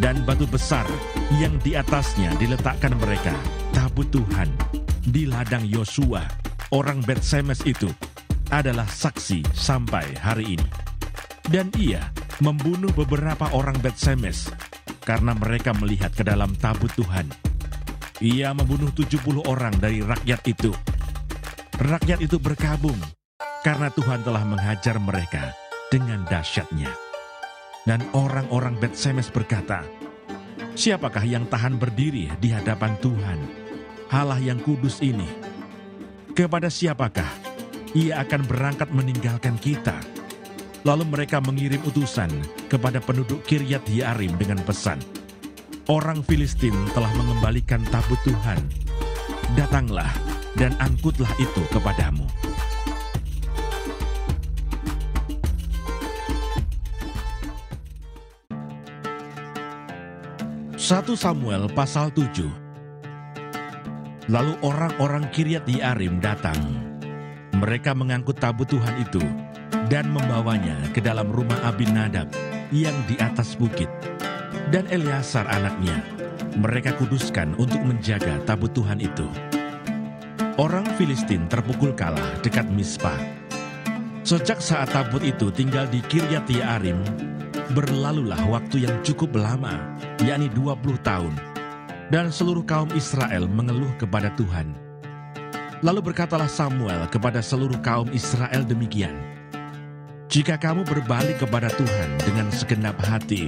dan batu besar yang di atasnya diletakkan mereka tabut Tuhan di ladang Yosua, orang Bet-Semes itu, adalah saksi sampai hari ini. Dan ia membunuh beberapa orang Bet-Semes karena mereka melihat ke dalam tabut Tuhan. Ia membunuh 70 orang dari rakyat itu. Rakyat itu berkabung karena Tuhan telah menghajar mereka dengan dahsyatnya. Dan orang-orang Bet-Semes berkata, "Siapakah yang tahan berdiri di hadapan Tuhan, Allah yang kudus ini? Kepada siapakah ia akan berangkat meninggalkan kita?" Lalu mereka mengirim utusan kepada penduduk Kiryat Yearim dengan pesan, "Orang Filistin telah mengembalikan tabut Tuhan. Datanglah dan angkutlah itu kepadamu." 1 Samuel pasal 7. Lalu orang-orang Kiryat Yearim datang. Mereka mengangkut tabut Tuhan itu dan membawanya ke dalam rumah Abinadab yang di atas bukit. Dan Eleazar anaknya, mereka kuduskan untuk menjaga tabut Tuhan itu. Orang Filistin terpukul kalah dekat Mispa. Sejak saat tabut itu tinggal di Kiryat Yearim, berlalulah waktu yang cukup lama, yakni 20 tahun, dan seluruh kaum Israel mengeluh kepada Tuhan. Lalu berkatalah Samuel kepada seluruh kaum Israel demikian, Jika kamu berbalik kepada Tuhan dengan segenap hati,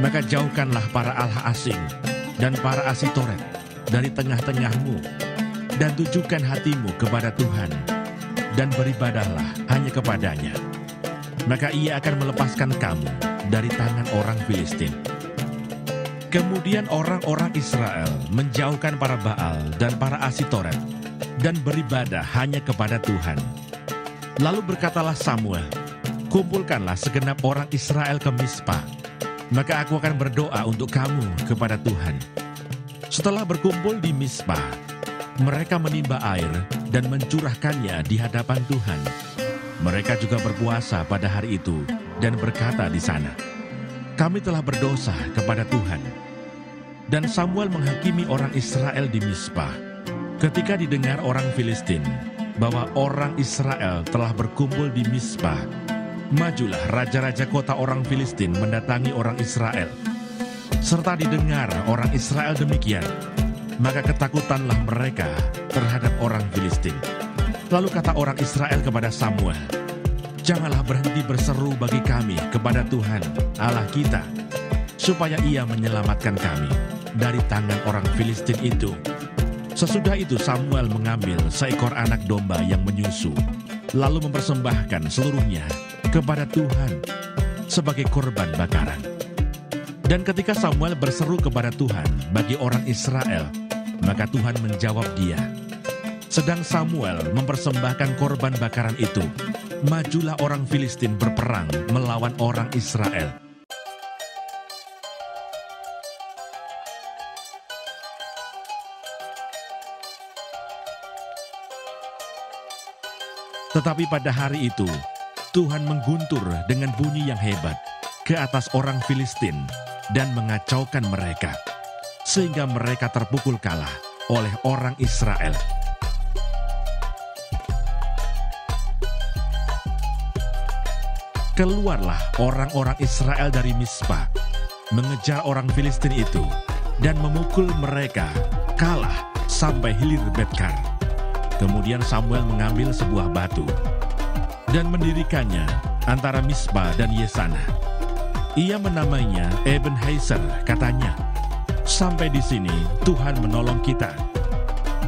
maka jauhkanlah para allah asing dan para asitoret dari tengah-tengahmu, dan tujukan hatimu kepada Tuhan, dan beribadahlah hanya kepadanya. Maka ia akan melepaskan kamu dari tangan orang Filistin. Kemudian orang-orang Israel menjauhkan para Baal dan para Asitoret, dan beribadah hanya kepada Tuhan. Lalu berkatalah Samuel, kumpulkanlah segenap orang Israel ke Mispa, maka aku akan berdoa untuk kamu kepada Tuhan. Setelah berkumpul di Mispa, mereka menimba air dan mencurahkannya di hadapan Tuhan. Mereka juga berpuasa pada hari itu dan berkata di sana, kami telah berdosa kepada Tuhan. Dan Samuel menghakimi orang Israel di Mispa. Ketika didengar orang Filistin bahwa orang Israel telah berkumpul di Mispa, majulah raja-raja kota orang Filistin mendatangi orang Israel. Serta didengar orang Israel demikian, maka ketakutanlah mereka terhadap orang Filistin. Lalu kata orang Israel kepada Samuel, janganlah berhenti berseru bagi kami kepada Tuhan Allah kita, supaya ia menyelamatkan kami dari tangan orang Filistin itu. Sesudah itu Samuel mengambil seekor anak domba yang menyusu, lalu mempersembahkan seluruhnya kepada Tuhan sebagai korban bakaran. Dan ketika Samuel berseru kepada Tuhan bagi orang Israel, maka Tuhan menjawab dia. Sedang Samuel mempersembahkan korban bakaran itu, majulah orang Filistin berperang melawan orang Israel. Tetapi pada hari itu, Tuhan mengguntur dengan bunyi yang hebat ke atas orang Filistin dan mengacaukan mereka, sehingga mereka terpukul kalah oleh orang Israel. Keluarlah orang-orang Israel dari Mispa, mengejar orang Filistin itu, dan memukul mereka kalah sampai hilir Betkar. Kemudian Samuel mengambil sebuah batu dan mendirikannya antara Mispa dan Yesana. Ia menamainya Ebenezer, katanya, sampai di sini Tuhan menolong kita.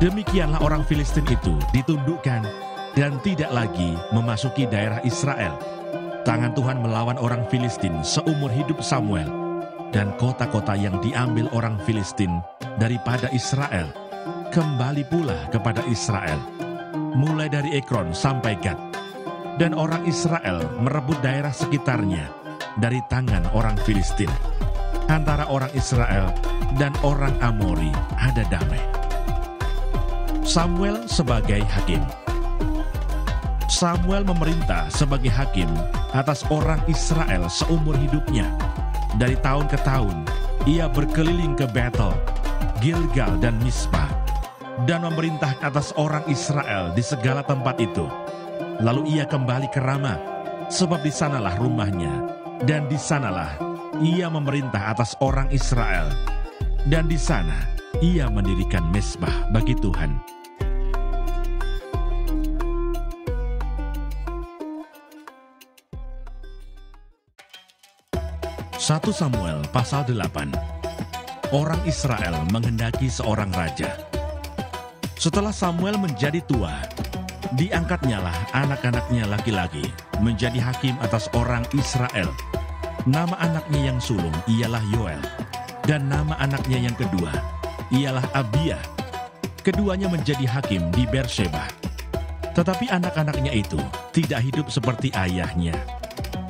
Demikianlah orang Filistin itu ditundukkan dan tidak lagi memasuki daerah Israel. Tangan Tuhan melawan orang Filistin seumur hidup Samuel, dan kota-kota yang diambil orang Filistin daripada Israel kembali pula kepada Israel, mulai dari Ekron sampai Gad. Dan orang Israel merebut daerah sekitarnya dari tangan orang Filistin. Antara orang Israel dan orang Amori ada damai. Samuel sebagai hakim. Samuel memerintah sebagai hakim atas orang Israel seumur hidupnya. Dari tahun ke tahun, ia berkeliling ke Betel, Gilgal, dan Mispa, dan memerintah atas orang Israel di segala tempat itu. Lalu ia kembali ke Rama, sebab di sanalah rumahnya, dan di sanalah ia memerintah atas orang Israel, dan di sana ia mendirikan mezbah bagi Tuhan. 1 Samuel pasal 8. Orang Israel menghendaki seorang raja. Setelah Samuel menjadi tua, diangkatnyalah anak-anaknya laki-laki menjadi hakim atas orang Israel. Nama anaknya yang sulung ialah Yoel, dan nama anaknya yang kedua ialah Abia. Keduanya menjadi hakim di Beersheba. Tetapi anak-anaknya itu tidak hidup seperti ayahnya.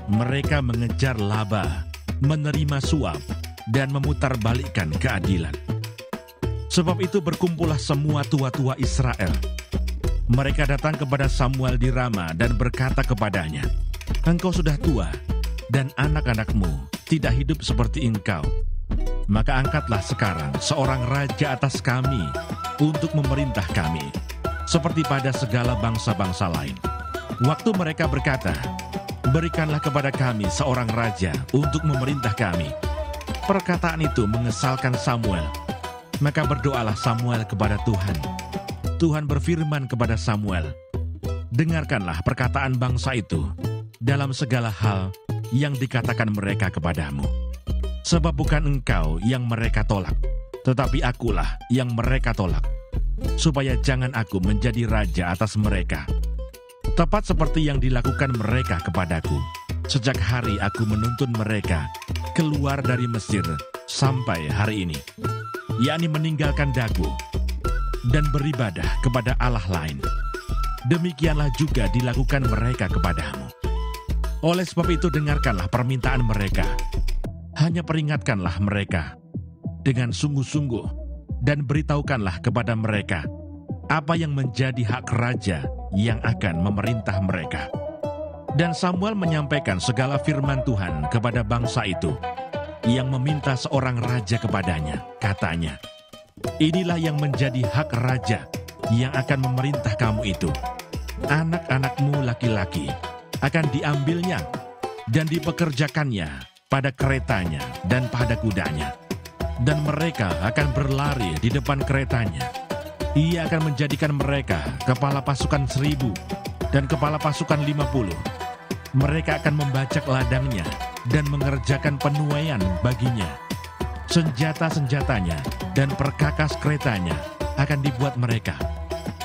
Mereka mengejar laba, menerima suap, dan memutarbalikkan keadilan. Sebab itu berkumpullah semua tua-tua Israel. Mereka datang kepada Samuel di Rama dan berkata kepadanya, engkau sudah tua, dan anak-anakmu tidak hidup seperti engkau. Maka angkatlah sekarang seorang raja atas kami untuk memerintah kami, seperti pada segala bangsa-bangsa lain. Waktu mereka berkata, berikanlah kepada kami seorang raja untuk memerintah kami, perkataan itu mengesalkan Samuel. Maka berdoalah Samuel kepada Tuhan. Tuhan berfirman kepada Samuel, dengarkanlah perkataan bangsa itu. dalam segala hal yang dikatakan mereka kepadamu. Sebab bukan engkau yang mereka tolak, tetapi akulah yang mereka tolak, supaya jangan aku menjadi raja atas mereka. Tepat seperti yang dilakukan mereka kepadaku, sejak hari aku menuntun mereka keluar dari Mesir sampai hari ini, yakni meninggalkan dagu dan beribadah kepada Allah lain. Demikianlah juga dilakukan mereka kepadamu. Oleh sebab itu dengarkanlah permintaan mereka. Hanya peringatkanlah mereka dengan sungguh-sungguh dan beritahukanlah kepada mereka apa yang menjadi hak raja yang akan memerintah mereka. Dan Samuel menyampaikan segala firman Tuhan kepada bangsa itu yang meminta seorang raja kepadanya. Katanya, inilah yang menjadi hak raja yang akan memerintah kamu itu. Anak-anakmu laki-laki akan diambilnya dan dipekerjakannya pada keretanya dan pada kudanya, dan mereka akan berlari di depan keretanya. Ia akan menjadikan mereka kepala pasukan 1.000 dan kepala pasukan 50. Mereka akan membacak ladangnya dan mengerjakan penuaian baginya. Senjata-senjatanya dan perkakas keretanya akan dibuat mereka.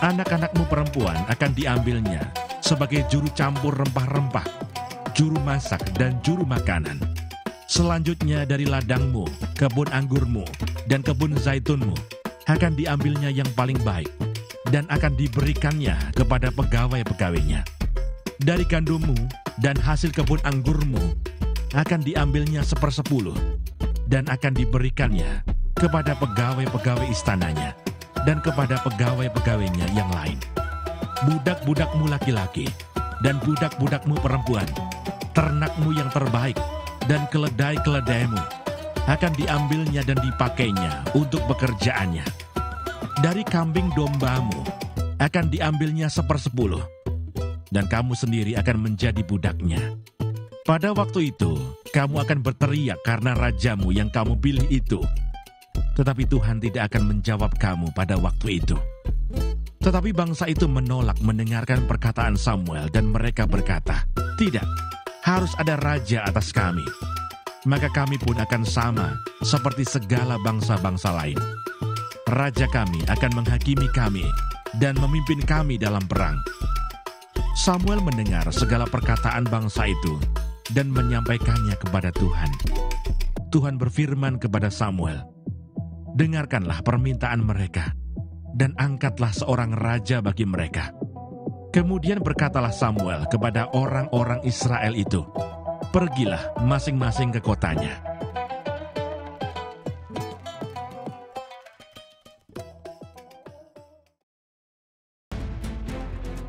Anak-anakmu perempuan akan diambilnya sebagai juru campur rempah-rempah, juru masak dan juru makanan. Selanjutnya dari ladangmu, kebun anggurmu, dan kebun zaitunmu akan diambilnya yang paling baik, dan akan diberikannya kepada pegawai-pegawainya. Dari gandummu dan hasil kebun anggurmu akan diambilnya 1/10, dan akan diberikannya kepada pegawai-pegawai istananya, dan kepada pegawai-pegawainya yang lain. Budak-budakmu laki-laki, dan budak-budakmu perempuan, ternakmu yang terbaik, dan keledai-keledaimu akan diambilnya dan dipakainya untuk pekerjaannya. Dari kambing dombamu akan diambilnya 1/10, dan kamu sendiri akan menjadi budaknya. Pada waktu itu, kamu akan berteriak karena rajamu yang kamu pilih itu. Tetapi Tuhan tidak akan menjawab kamu pada waktu itu. Tetapi bangsa itu menolak mendengarkan perkataan Samuel, dan mereka berkata, tidak, harus ada raja atas kami. Maka kami pun akan sama seperti segala bangsa-bangsa lain. Raja kami akan menghakimi kami dan memimpin kami dalam perang. Samuel mendengar segala perkataan bangsa itu dan menyampaikannya kepada Tuhan. Tuhan berfirman kepada Samuel, dengarkanlah permintaan mereka, dan angkatlah seorang raja bagi mereka. Kemudian berkatalah Samuel kepada orang-orang Israel itu, pergilah masing-masing ke kotanya.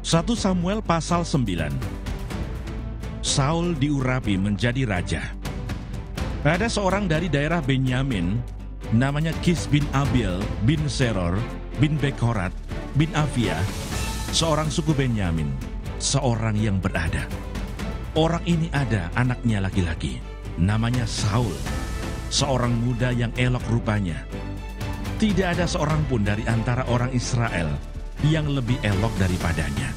Satu Samuel pasal 9. Saul diurapi menjadi raja. Ada seorang dari daerah Benyamin, namanya Kis bin Abiel bin Seror bin Bekorat bin Avia, seorang suku Benyamin, seorang yang berada. Orang ini ada anaknya laki-laki, namanya Saul, seorang muda yang elok rupanya. Tidak ada seorang pun dari antara orang Israel yang lebih elok daripadanya.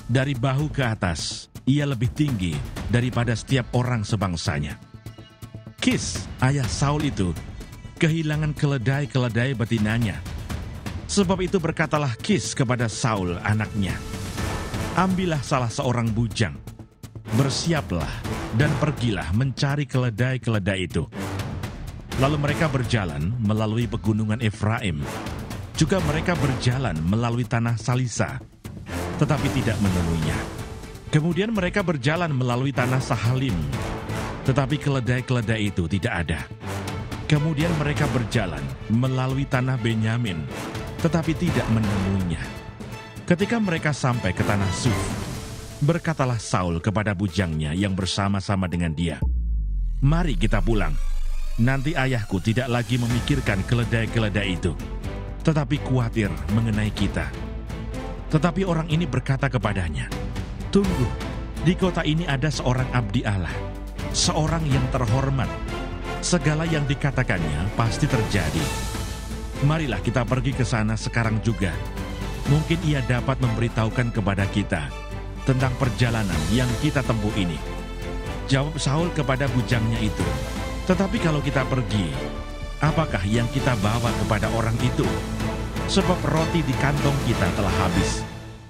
Dari bahu ke atas, ia lebih tinggi daripada setiap orang sebangsanya. Kis, ayah Saul itu, kehilangan keledai-keledai betinanya. Sebab itu berkatalah Kis kepada Saul anaknya, ambillah salah seorang bujang, bersiaplah dan pergilah mencari keledai-keledai itu. Lalu mereka berjalan melalui pegunungan Efraim. Juga mereka berjalan melalui tanah Salisa, tetapi tidak menemuinya. Kemudian mereka berjalan melalui tanah Sahalim, tetapi keledai-keledai itu tidak ada. Kemudian mereka berjalan melalui tanah Benyamin, tetapi tidak menemuinya. Ketika mereka sampai ke tanah Suf, berkatalah Saul kepada bujangnya yang bersama-sama dengan dia, mari kita pulang. Nanti ayahku tidak lagi memikirkan keledai-keledai itu, tetapi khawatir mengenai kita. Tetapi orang ini berkata kepadanya, tunggu, di kota ini ada seorang abdi Allah, seorang yang terhormat. Segala yang dikatakannya pasti terjadi. Marilah kita pergi ke sana sekarang juga. Mungkin ia dapat memberitahukan kepada kita tentang perjalanan yang kita tempuh ini?" Jawab Saul kepada bujangnya itu, "Tetapi kalau kita pergi, apakah yang kita bawa kepada orang itu? Sebab roti di kantong kita telah habis,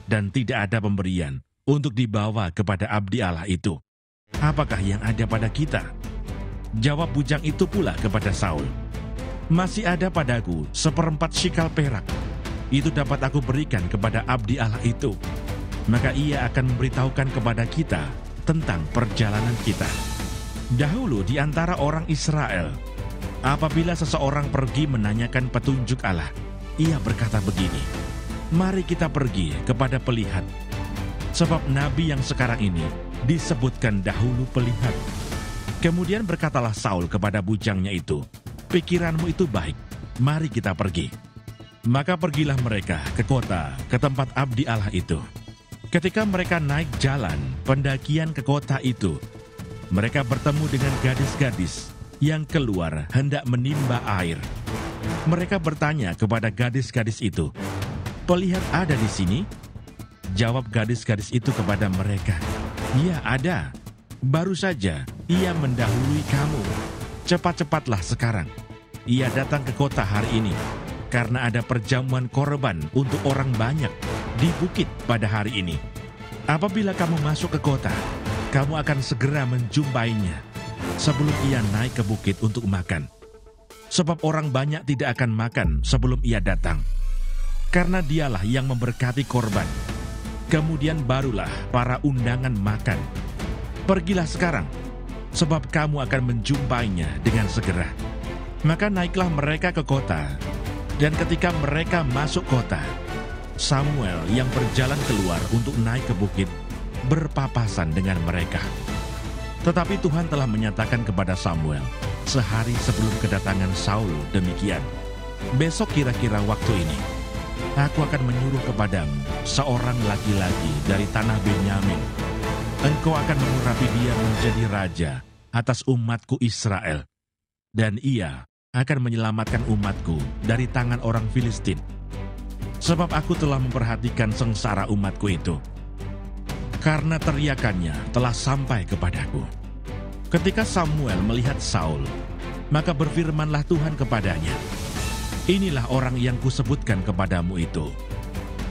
dan tidak ada pemberian untuk dibawa kepada abdi Allah itu. Apakah yang ada pada kita?" Jawab bujang itu pula kepada Saul, "Masih ada padaku 1/4 shikal perak. Itu dapat aku berikan kepada abdi Allah itu. Maka ia akan memberitahukan kepada kita tentang perjalanan kita." Dahulu di antara orang Israel, apabila seseorang pergi menanyakan petunjuk Allah, ia berkata begini, "Mari kita pergi kepada pelihat." Sebab nabi yang sekarang ini disebutkan dahulu pelihat. Kemudian berkatalah Saul kepada bujangnya itu, "Pikiranmu itu baik, mari kita pergi." Maka pergilah mereka ke kota, ke tempat abdi Allah itu. Ketika mereka naik jalan pendakian ke kota itu, mereka bertemu dengan gadis-gadis yang keluar hendak menimba air. Mereka bertanya kepada gadis-gadis itu, "Pelihat ada di sini?" Jawab gadis-gadis itu kepada mereka, "Ya ada. Baru saja ia mendahului kamu. Cepat-cepatlah sekarang. Ia datang ke kota hari ini, karena ada perjamuan korban untuk orang banyak di bukit pada hari ini. Apabila kamu masuk ke kota, kamu akan segera menjumpainya sebelum ia naik ke bukit untuk makan. Sebab orang banyak tidak akan makan sebelum ia datang, karena dialah yang memberkati korban. Kemudian barulah para undangan makan. Pergilah sekarang, sebab kamu akan menjumpainya dengan segera." Maka naiklah mereka ke kota, dan ketika mereka masuk kota, Samuel yang berjalan keluar untuk naik ke bukit berpapasan dengan mereka. Tetapi Tuhan telah menyatakan kepada Samuel sehari sebelum kedatangan Saul demikian, "Besok kira-kira waktu ini, aku akan menyuruh kepadamu seorang laki-laki dari tanah Benyamin. Engkau akan mengurapi dia menjadi raja atas umatku Israel, dan ia akan menyelamatkan umatku dari tangan orang Filistin. Sebab aku telah memperhatikan sengsara umatku itu, karena teriakannya telah sampai kepadaku." Ketika Samuel melihat Saul, maka berfirmanlah Tuhan kepadanya, "Inilah orang yang kusebutkan kepadamu itu.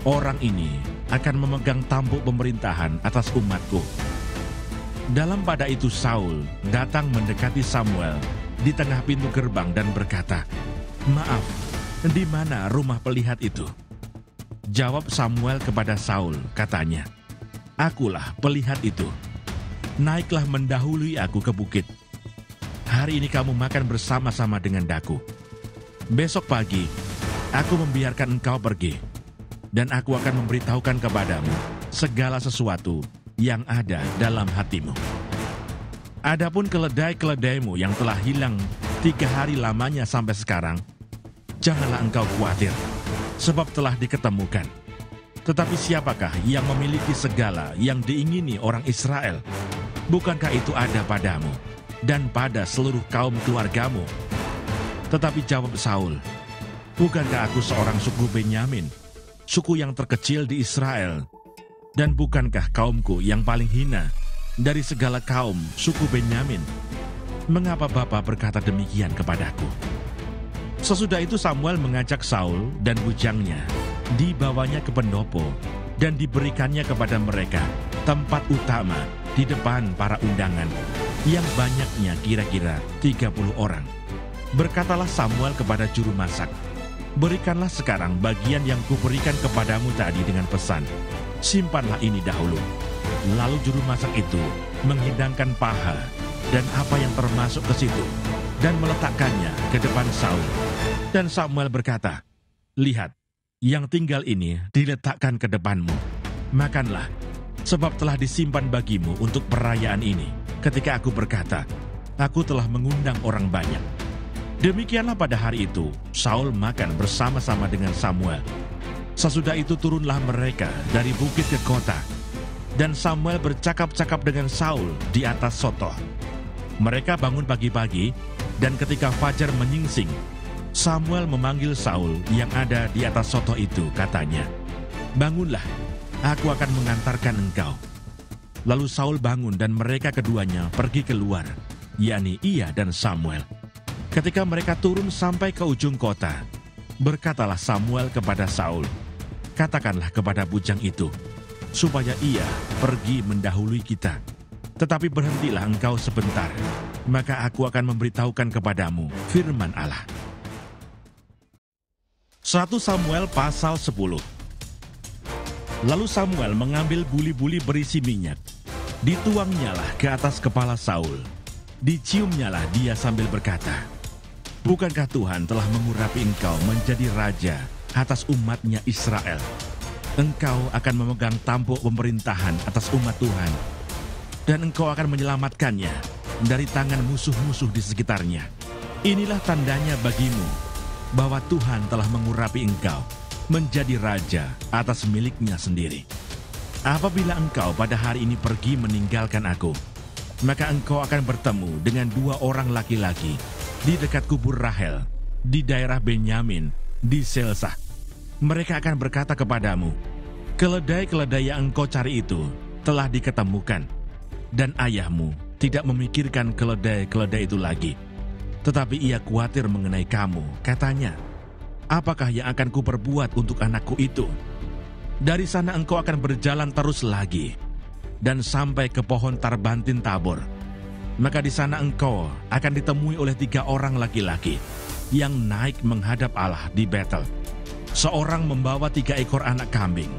Orang ini akan memegang tampuk pemerintahan atas umatku." Dalam pada itu Saul datang mendekati Samuel di tengah pintu gerbang dan berkata, "Maaf, di mana rumah pelihat itu?" Jawab Samuel kepada Saul, katanya, "Akulah pelihat itu. Naiklah mendahului aku ke bukit. Hari ini kamu makan bersama-sama dengan daku. Besok pagi, aku membiarkan engkau pergi, dan aku akan memberitahukan kepadamu segala sesuatu yang ada dalam hatimu. Adapun keledai-keledaimu yang telah hilang 3 hari lamanya sampai sekarang, janganlah engkau khawatir, sebab telah diketemukan. Tetapi siapakah yang memiliki segala yang diingini orang Israel? Bukankah itu ada padamu dan pada seluruh kaum keluargamu?" Tetapi jawab Saul, "Bukankah aku seorang suku Benyamin, suku yang terkecil di Israel? Dan bukankah kaumku yang paling hina dari segala kaum suku Benyamin? Mengapa Bapa berkata demikian kepadaku?" Sesudah itu Samuel mengajak Saul dan bujangnya, dibawanya ke pendopo, dan diberikannya kepada mereka tempat utama di depan para undangan, yang banyaknya kira-kira 30 orang. Berkatalah Samuel kepada juru masak, "Berikanlah sekarang bagian yang kuberikan kepadamu tadi dengan pesan, simpanlah ini dahulu." Lalu juru masak itu menghidangkan paha dan apa yang termasuk ke situ, dan meletakkannya ke depan Saul. Dan Samuel berkata, "Lihat, yang tinggal ini diletakkan ke depanmu. Makanlah, sebab telah disimpan bagimu untuk perayaan ini. Ketika aku berkata, aku telah mengundang orang banyak." Demikianlah pada hari itu, Saul makan bersama-sama dengan Samuel. Sesudah itu turunlah mereka dari bukit ke kota, dan Samuel bercakap-cakap dengan Saul di atas sotoh. Mereka bangun pagi-pagi, dan ketika fajar menyingsing, Samuel memanggil Saul yang ada di atas sotoh itu, katanya, "Bangunlah, aku akan mengantarkan engkau Lalu Saul bangun dan mereka keduanya pergi keluar, yakni ia dan Samuel. Ketika mereka turun sampai ke ujung kota, berkatalah Samuel kepada Saul, "Katakanlah kepada bujang itu, supaya ia pergi mendahului kita. Tetapi berhentilah engkau sebentar, maka aku akan memberitahukan kepadamu firman Allah." 1 Samuel pasal 10. Lalu Samuel mengambil buli-buli berisi minyak, dituangnyalah ke atas kepala Saul. Diciumnyalah dia sambil berkata, "Bukankah Tuhan telah mengurapi engkau menjadi raja atas umatnya Israel? Engkau akan memegang tampuk pemerintahan atas umat Tuhan, dan engkau akan menyelamatkannya dari tangan musuh-musuh di sekitarnya. Inilah tandanya bagimu bahwa Tuhan telah mengurapi engkau menjadi raja atas miliknya sendiri. Apabila engkau pada hari ini pergi meninggalkan aku, maka engkau akan bertemu dengan 2 orang laki-laki di dekat kubur Rahel, di daerah Benyamin, di Selsah. Mereka akan berkata kepadamu, 'Keledai-keledai yang engkau cari itu telah diketemukan,' dan ayahmu tidak memikirkan keledai-keledai itu lagi, tetapi ia khawatir mengenai kamu. Katanya, 'Apakah yang akan kuperbuat untuk anakku itu?' Dari sana engkau akan berjalan terus lagi dan sampai ke pohon Tarbantin Tabor. Maka di sana engkau akan ditemui oleh 3 orang laki-laki yang naik menghadap Allah di Betel. Seorang membawa 3 ekor anak kambing,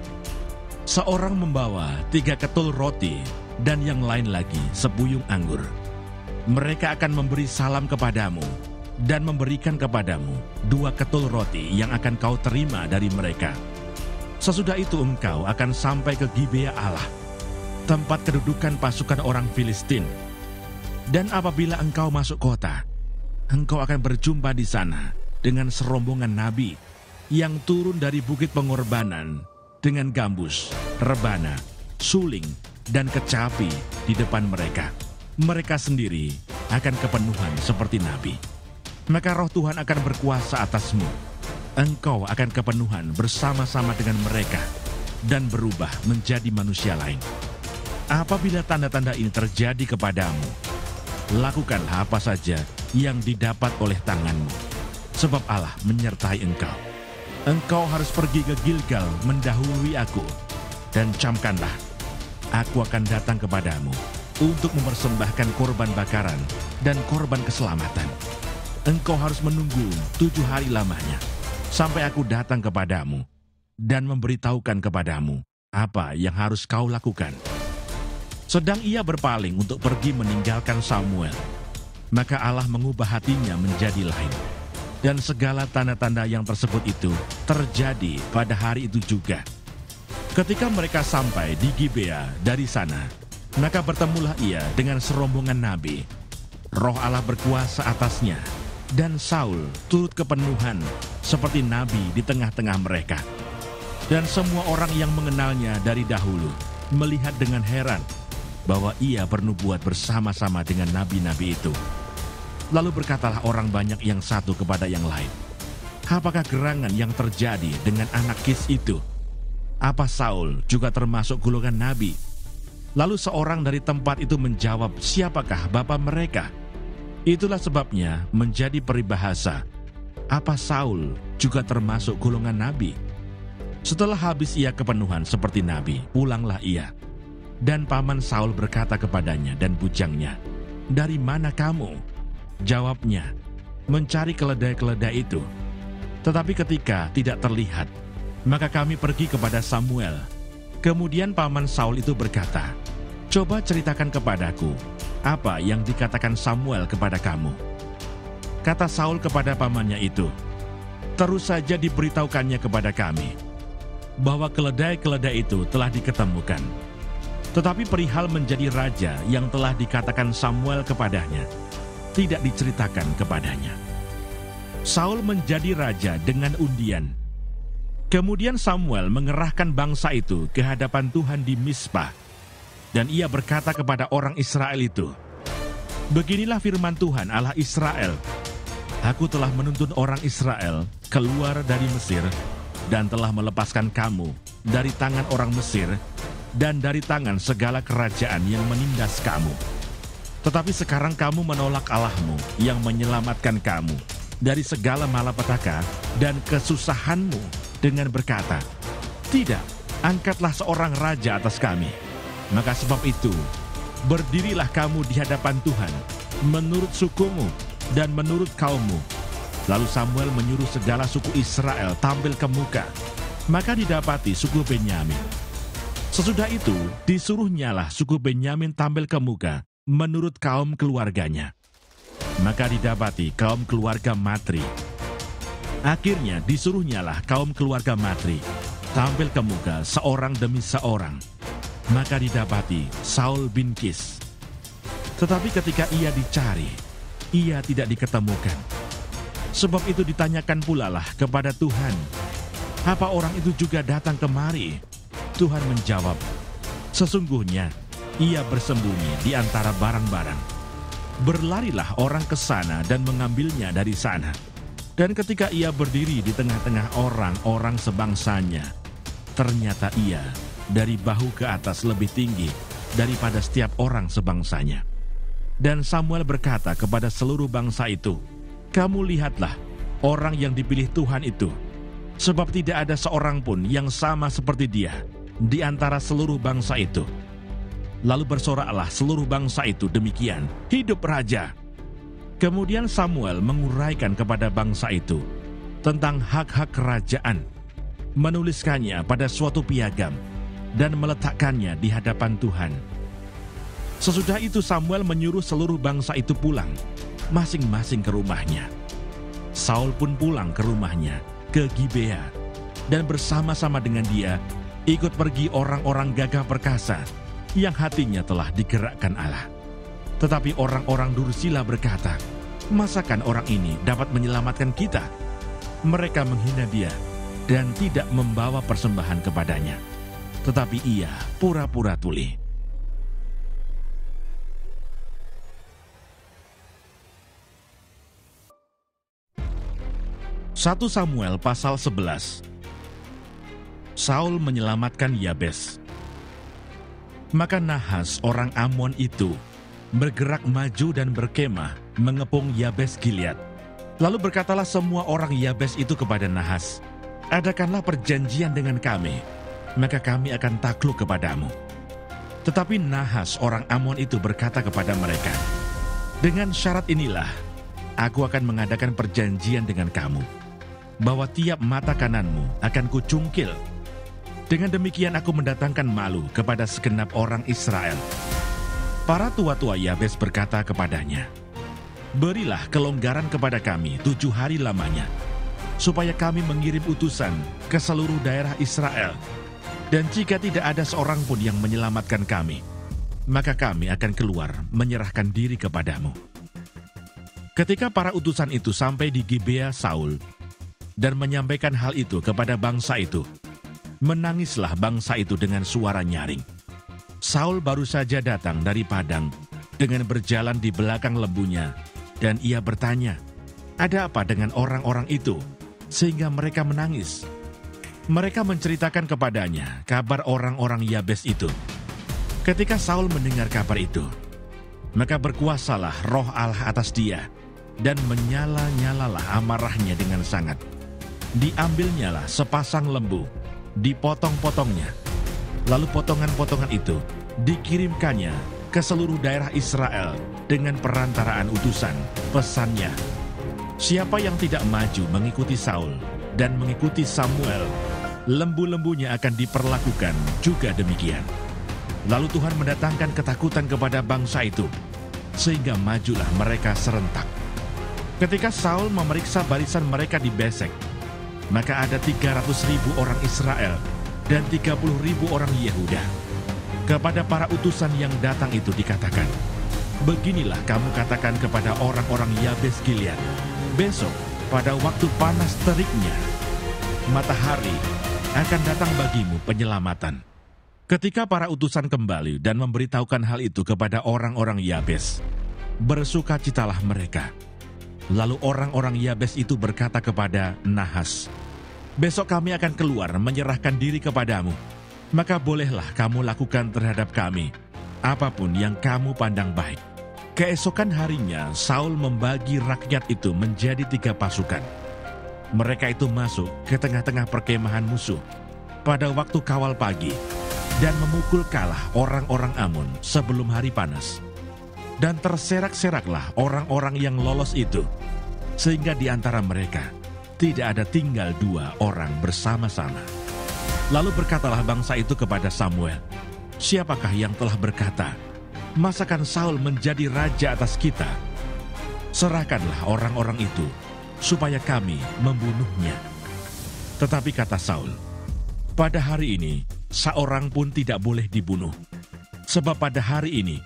seorang membawa 3 ketul roti, dan yang lain lagi sebuyung anggur. Mereka akan memberi salam kepadamu dan memberikan kepadamu 2 ketul roti yang akan kau terima dari mereka. Sesudah itu engkau akan sampai ke Gibea Allah, tempat kedudukan pasukan orang Filistin. Dan apabila engkau masuk kota, engkau akan berjumpa di sana dengan serombongan nabi yang turun dari bukit pengorbanan dengan gambus, rebana, suling, dan kecapi di depan mereka. Mereka sendiri akan kepenuhan seperti nabi. Maka roh Tuhan akan berkuasa atasmu. Engkau akan kepenuhan bersama-sama dengan mereka dan berubah menjadi manusia lain. Apabila tanda-tanda ini terjadi kepadamu, lakukanlah apa saja yang didapat oleh tanganmu, sebab Allah menyertai engkau. Engkau harus pergi ke Gilgal mendahului aku, dan camkanlah, aku akan datang kepadamu untuk mempersembahkan korban bakaran dan korban keselamatan. Engkau harus menunggu 7 hari lamanya, sampai aku datang kepadamu dan memberitahukan kepadamu apa yang harus kau lakukan." Sedang ia berpaling untuk pergi meninggalkan Samuel, maka Allah mengubah hatinya menjadi lain. Dan segala tanda-tanda yang tersebut itu terjadi pada hari itu juga. Ketika mereka sampai di Gibea dari sana, maka bertemulah ia dengan serombongan nabi. Roh Allah berkuasa atasnya, dan Saul turut kepenuhan seperti nabi di tengah-tengah mereka. Dan semua orang yang mengenalnya dari dahulu melihat dengan heran bahwa ia bernubuat bersama-sama dengan nabi-nabi itu. Lalu berkatalah orang banyak yang satu kepada yang lain, "Apakah gerangan yang terjadi dengan anak Kis itu? Apa Saul juga termasuk golongan nabi?" Lalu seorang dari tempat itu menjawab, "Siapakah bapa mereka?" Itulah sebabnya menjadi peribahasa, "Apa Saul juga termasuk golongan nabi?" Setelah habis ia kepenuhan seperti nabi, pulanglah ia. Dan paman Saul berkata kepadanya dan bujangnya, "Dari mana kamu?" Jawabnya, "Mencari keledai-keledai itu. Tetapi ketika tidak terlihat, maka kami pergi kepada Samuel." Kemudian paman Saul itu berkata, "Coba ceritakan kepadaku, apa yang dikatakan Samuel kepada kamu?" Kata Saul kepada pamannya itu, "Terus saja diberitahukannya kepada kami bahwa keledai-keledai itu telah diketemukan. Tetapi perihal menjadi raja yang telah dikatakan Samuel kepadanya, tidak diceritakan kepadanya." Saul menjadi raja dengan undian. Kemudian Samuel mengerahkan bangsa itu ke hadapan Tuhan di Mizpah. Dan ia berkata kepada orang Israel itu, "Beginilah firman Tuhan Allah Israel, Aku telah menuntun orang Israel keluar dari Mesir dan telah melepaskan kamu dari tangan orang Mesir dan dari tangan segala kerajaan yang menindas kamu. Tetapi sekarang kamu menolak Allahmu yang menyelamatkan kamu dari segala malapetaka dan kesusahanmu dengan berkata, "Tidak, angkatlah seorang raja atas kami." Maka sebab itu, berdirilah kamu di hadapan Tuhan, menurut sukumu dan menurut kaummu. Lalu Samuel menyuruh segala suku Israel tampil ke muka. Maka didapati suku Benyamin. Sesudah itu, disuruhnyalah suku Benyamin tampil ke muka menurut kaum keluarganya. Maka didapati kaum keluarga Matri. Akhirnya disuruhnyalah kaum keluarga Matri tampil ke muka seorang demi seorang. Maka didapati Saul bin Kis. Tetapi ketika ia dicari, ia tidak diketemukan. Sebab itu ditanyakan pula lah kepada Tuhan, "Apa orang itu juga datang kemari?" Tuhan menjawab, "Sesungguhnya ia bersembunyi di antara barang-barang." Berlarilah orang ke sana dan mengambilnya dari sana. Dan ketika ia berdiri di tengah-tengah orang-orang sebangsanya, ternyata ia dari bahu ke atas lebih tinggi daripada setiap orang sebangsanya. Dan Samuel berkata kepada seluruh bangsa itu, "Kamu lihatlah orang yang dipilih Tuhan itu, sebab tidak ada seorang pun yang sama seperti dia di antara seluruh bangsa itu." Lalu bersoraklah seluruh bangsa itu demikian, "Hidup raja!" Kemudian Samuel menguraikan kepada bangsa itu tentang hak-hak kerajaan, menuliskannya pada suatu piagam, dan meletakkannya di hadapan Tuhan. Sesudah itu Samuel menyuruh seluruh bangsa itu pulang, masing-masing ke rumahnya. Saul pun pulang ke rumahnya, ke Gibea, dan bersama-sama dengan dia ikut pergi orang-orang gagah perkasa yang hatinya telah digerakkan Allah. Tetapi orang-orang dursila berkata, "Masakan orang ini dapat menyelamatkan kita?" Mereka menghina dia dan tidak membawa persembahan kepadanya. Tetapi ia pura-pura tuli. Satu Samuel pasal 11. Saul menyelamatkan Yabes. Maka Nahas orang Amon itu bergerak maju dan berkemah mengepung Yabes Gilead. Lalu berkatalah semua orang Yabes itu kepada Nahas, "Adakanlah perjanjian dengan kami, maka kami akan takluk kepadamu." Tetapi Nahas orang Amon itu berkata kepada mereka, "Dengan syarat inilah, aku akan mengadakan perjanjian dengan kamu, bahwa tiap mata kananmu akan kucungkil. Dengan demikian aku mendatangkan malu kepada segenap orang Israel." Para tua-tua Yabes berkata kepadanya, "Berilah kelonggaran kepada kami 7 hari lamanya, supaya kami mengirim utusan ke seluruh daerah Israel. Dan jika tidak ada seorang pun yang menyelamatkan kami, maka kami akan keluar menyerahkan diri kepadamu." Ketika para utusan itu sampai di Gibea Saul dan menyampaikan hal itu kepada bangsa itu, menangislah bangsa itu dengan suara nyaring. Saul baru saja datang dari padang dengan berjalan di belakang lembunya, dan ia bertanya, "Ada apa dengan orang-orang itu sehingga mereka menangis?" Mereka menceritakan kepadanya kabar orang-orang Yabes itu. Ketika Saul mendengar kabar itu, maka berkuasalah roh Allah atas dia, dan menyala-nyalalah amarahnya dengan sangat. Diambilnyalah sepasang lembu, dipotong-potongnya. Lalu potongan-potongan itu dikirimkannya ke seluruh daerah Israel dengan perantaraan utusan. Pesannya, siapa yang tidak maju mengikuti Saul dan mengikuti Samuel, lembu-lembunya akan diperlakukan juga demikian. Lalu Tuhan mendatangkan ketakutan kepada bangsa itu, sehingga majulah mereka serentak. Ketika Saul memeriksa barisan mereka di Besek, maka ada 300.000 orang Israel dan 30.000 orang Yehuda. Kepada para utusan yang datang itu dikatakan, "Beginilah kamu katakan kepada orang-orang Yabes Gilead, besok pada waktu panas teriknya, matahari akan datang bagimu penyelamatan." Ketika para utusan kembali dan memberitahukan hal itu kepada orang-orang Yabes, bersukacitalah mereka. Lalu orang-orang Yabes itu berkata kepada Nahas, "Besok kami akan keluar menyerahkan diri kepadamu, maka bolehlah kamu lakukan terhadap kami apapun yang kamu pandang baik. Keesokan harinya, Saul membagi rakyat itu menjadi 3 pasukan. Mereka itu masuk ke tengah-tengah perkemahan musuh pada waktu kawal pagi dan memukul kalah orang-orang Amun sebelum hari panas. Dan terserak-seraklah orang-orang yang lolos itu, sehingga di antara mereka tidak ada tinggal 2 orang bersama-sama. Lalu berkatalah bangsa itu kepada Samuel, "Siapakah yang telah berkata, masakan Saul menjadi raja atas kita? Serahkanlah orang-orang itu, supaya kami membunuhnya." Tetapi kata Saul, "Pada hari ini, seorang pun tidak boleh dibunuh, sebab pada hari ini,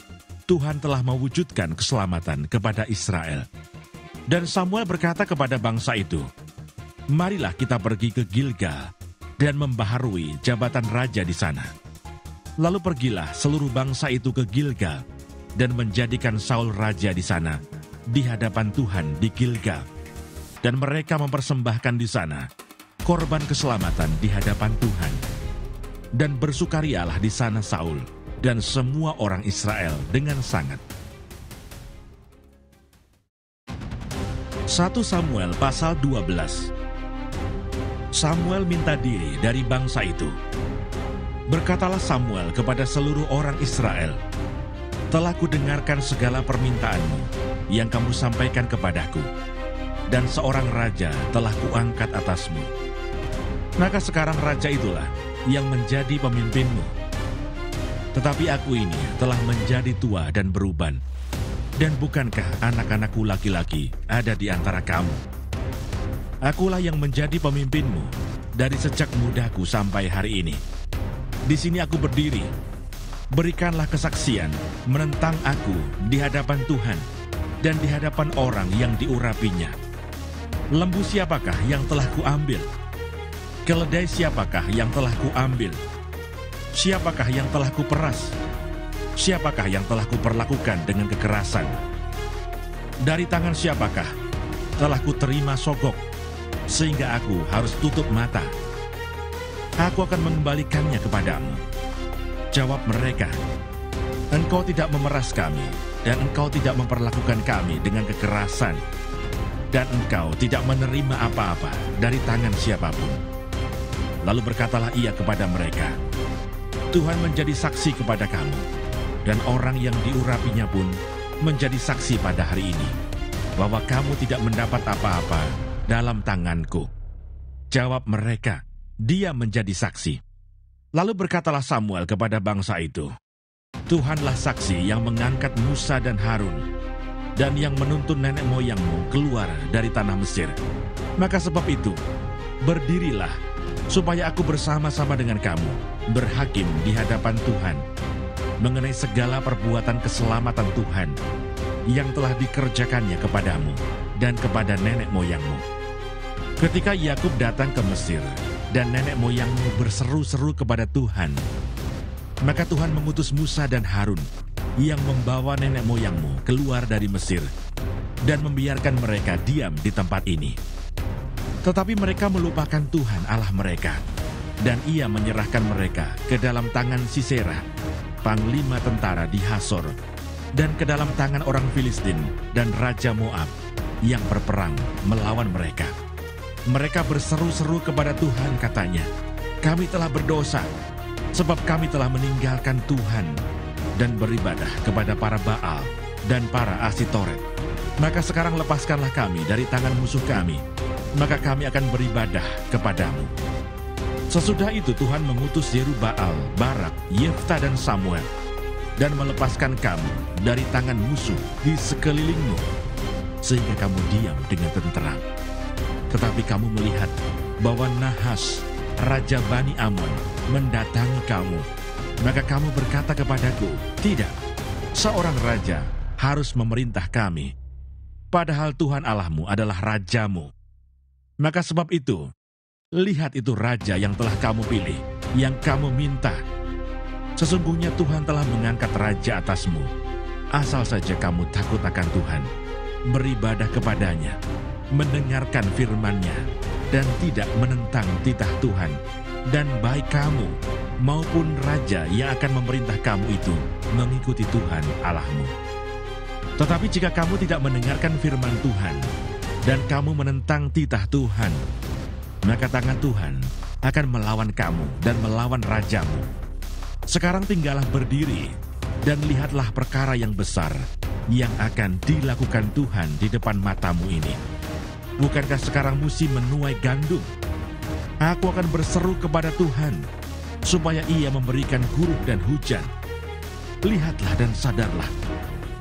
Tuhan telah mewujudkan keselamatan kepada Israel." Dan Samuel berkata kepada bangsa itu, "Marilah kita pergi ke Gilgal dan membaharui jabatan raja di sana." Lalu pergilah seluruh bangsa itu ke Gilgal dan menjadikan Saul raja di sana, di hadapan Tuhan di Gilgal. Dan mereka mempersembahkan di sana korban keselamatan di hadapan Tuhan. Dan bersukarialah di sana Saul dan semua orang Israel dengan sangat. 1 Samuel pasal 12. Samuel minta diri dari bangsa itu. Berkatalah Samuel kepada seluruh orang Israel, "Telah kudengarkan segala permintaanmu yang kamu sampaikan kepadaku, dan seorang raja telah kuangkat atasmu. Maka sekarang raja itulah yang menjadi pemimpinmu. Tetapi aku ini telah menjadi tua dan beruban, dan bukankah anak-anakku laki-laki ada di antara kamu? Akulah yang menjadi pemimpinmu dari sejak mudaku sampai hari ini. Di sini aku berdiri. Berikanlah kesaksian menentang aku di hadapan Tuhan dan di hadapan orang yang diurapinya. Lembu siapakah yang telah kuambil? Keledai siapakah yang telah kuambil? Siapakah yang telah kuperas? Siapakah yang telah kuperlakukan dengan kekerasan? Dari tangan siapakah telah kuterima sogok, sehingga aku harus tutup mata? Aku akan mengembalikannya kepadamu." Jawab mereka, "Engkau tidak memeras kami, dan engkau tidak memperlakukan kami dengan kekerasan, dan engkau tidak menerima apa-apa dari tangan siapapun." Lalu berkatalah ia kepada mereka, "Tuhan menjadi saksi kepada kamu, dan orang yang diurapinya pun menjadi saksi pada hari ini, bahwa kamu tidak mendapat apa-apa dalam tanganku." Jawab mereka, "Dia menjadi saksi." Lalu berkatalah Samuel kepada bangsa itu, "Tuhanlah saksi yang mengangkat Musa dan Harun, dan yang menuntun nenek moyangmu keluar dari tanah Mesir. Maka sebab itu, berdirilah, supaya aku bersama-sama dengan kamu berhakim di hadapan Tuhan mengenai segala perbuatan keselamatan Tuhan yang telah dikerjakannya kepadamu dan kepada nenek moyangmu. Ketika Yakub datang ke Mesir dan nenek moyangmu berseru-seru kepada Tuhan, maka Tuhan mengutus Musa dan Harun yang membawa nenek moyangmu keluar dari Mesir dan membiarkan mereka diam di tempat ini. Tetapi mereka melupakan Tuhan Allah mereka, dan ia menyerahkan mereka ke dalam tangan Sisera, panglima tentara di Hasor, dan ke dalam tangan orang Filistin dan Raja Moab yang berperang melawan mereka. Mereka berseru-seru kepada Tuhan, katanya, "Kami telah berdosa, sebab kami telah meninggalkan Tuhan dan beribadah kepada para Baal dan para Asitoret. Maka sekarang lepaskanlah kami dari tangan musuh kami, maka kami akan beribadah kepadamu." Sesudah itu Tuhan mengutus Yerubbaal, Barak, Yefta dan Samuel, dan melepaskan kamu dari tangan musuh di sekelilingmu, sehingga kamu diam dengan tenteram. Tetapi kamu melihat bahwa Nahas, Raja Bani Amon, mendatangi kamu. Maka kamu berkata kepadaku, "Tidak, seorang raja harus memerintah kami, padahal Tuhan Allahmu adalah rajamu." Maka sebab itu, lihat itu raja yang telah kamu pilih, yang kamu minta. Sesungguhnya Tuhan telah mengangkat raja atasmu, asal saja kamu takut akan Tuhan, beribadah kepadanya, mendengarkan firman-Nya, dan tidak menentang titah Tuhan, dan baik kamu maupun raja yang akan memerintah kamu itu mengikuti Tuhan Allahmu. Tetapi jika kamu tidak mendengarkan firman Tuhan, dan kamu menentang titah Tuhan, maka tangan Tuhan akan melawan kamu dan melawan rajamu. Sekarang tinggallah berdiri, dan lihatlah perkara yang besar yang akan dilakukan Tuhan di depan matamu ini. Bukankah sekarang musim menuai gandum? Aku akan berseru kepada Tuhan, supaya Ia memberikan gurun dan hujan. Lihatlah dan sadarlah,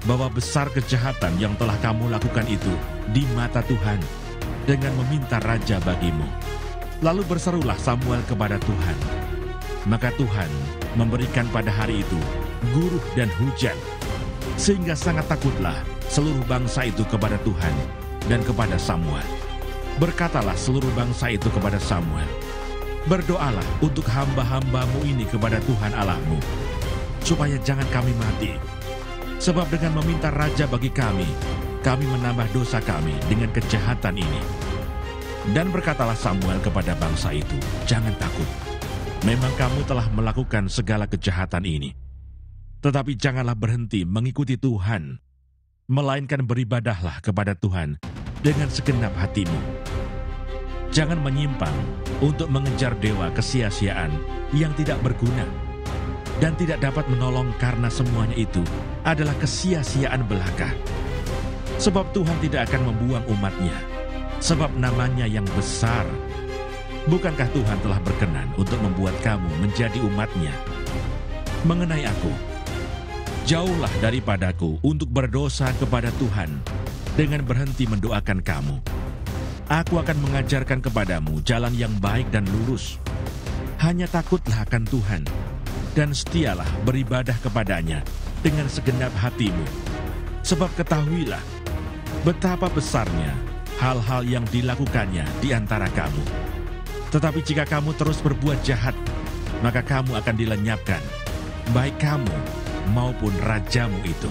bahwa besar kejahatan yang telah kamu lakukan itu di mata Tuhan, dengan meminta raja bagimu. Lalu berserulah Samuel kepada Tuhan. Maka Tuhan memberikan pada hari itu guruh dan hujan, sehingga sangat takutlah seluruh bangsa itu kepada Tuhan dan kepada Samuel. Berkatalah seluruh bangsa itu kepada Samuel, berdoalah untuk hamba-hambamu ini kepada Tuhan Allahmu, supaya jangan kami mati. Sebab dengan meminta raja bagi kami menambah dosa kami dengan kejahatan ini. Dan berkatalah Samuel kepada bangsa itu, jangan takut. Memang kamu telah melakukan segala kejahatan ini. Tetapi janganlah berhenti mengikuti Tuhan, melainkan beribadahlah kepada Tuhan dengan segenap hatimu. Jangan menyimpang untuk mengejar dewa kesia-siaan yang tidak berguna dan tidak dapat menolong, karena semuanya itu adalah kesia-siaan belaka. Sebab Tuhan tidak akan membuang umatnya, sebab namanya yang besar. Bukankah Tuhan telah berkenan untuk membuat kamu menjadi umatnya? Mengenai aku, jauhlah daripadaku untuk berdosa kepada Tuhan dengan berhenti mendoakan kamu. Aku akan mengajarkan kepadamu jalan yang baik dan lurus. Hanya takutlah akan Tuhan, dan setialah beribadah kepadanya dengan segenap hatimu. Sebab ketahuilah betapa besarnya hal-hal yang dilakukannya di antara kamu. Tetapi jika kamu terus berbuat jahat, maka kamu akan dilenyapkan, baik kamu maupun rajamu itu.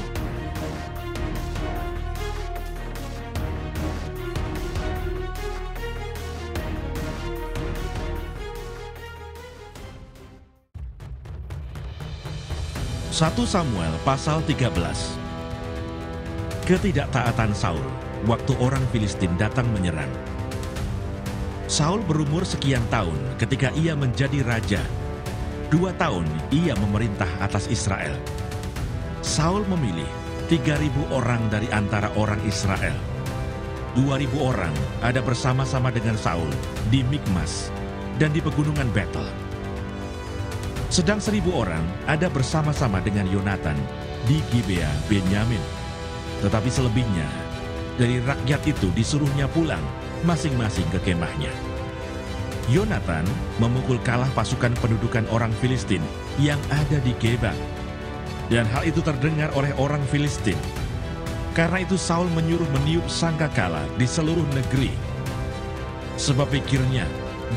Satu Samuel pasal 13. Ketidaktaatan Saul waktu orang Filistin datang menyerang. Saul berumur sekian tahun ketika ia menjadi raja. 2 tahun ia memerintah atas Israel. Saul memilih 3.000 orang dari antara orang Israel. 2.000 orang ada bersama-sama dengan Saul di Mikmas dan di pegunungan Betel. Sedang 1.000 orang ada bersama-sama dengan Yonatan di Gibea Benyamin. Tetapi selebihnya dari rakyat itu disuruhnya pulang masing-masing ke kemahnya. Yonatan memukul kalah pasukan pendudukan orang Filistin yang ada di Geba. Dan hal itu terdengar oleh orang Filistin. Karena itu Saul menyuruh meniup sangkakala di seluruh negeri. Sebab pikirnya,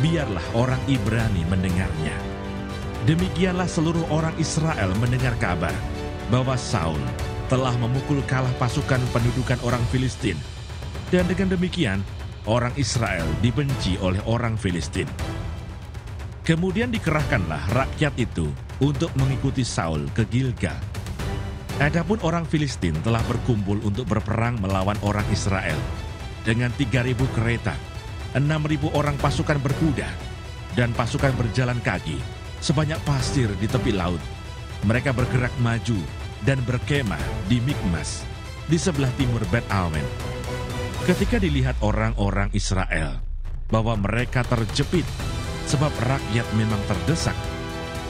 biarlah orang Ibrani mendengarnya. Demikianlah seluruh orang Israel mendengar kabar bahwa Saul telah memukul kalah pasukan pendudukan orang Filistin. Dan dengan demikian, orang Israel dibenci oleh orang Filistin. Kemudian dikerahkanlah rakyat itu untuk mengikuti Saul ke Gilgal. Adapun orang Filistin telah berkumpul untuk berperang melawan orang Israel dengan 3.000 kereta, 6.000 orang pasukan berkuda, dan pasukan berjalan kaki sebanyak pasir di tepi laut. Mereka bergerak maju dan berkemah di Mikmas di sebelah timur Bet-Awen. Ketika dilihat orang-orang Israel bahwa mereka terjepit sebab rakyat memang terdesak,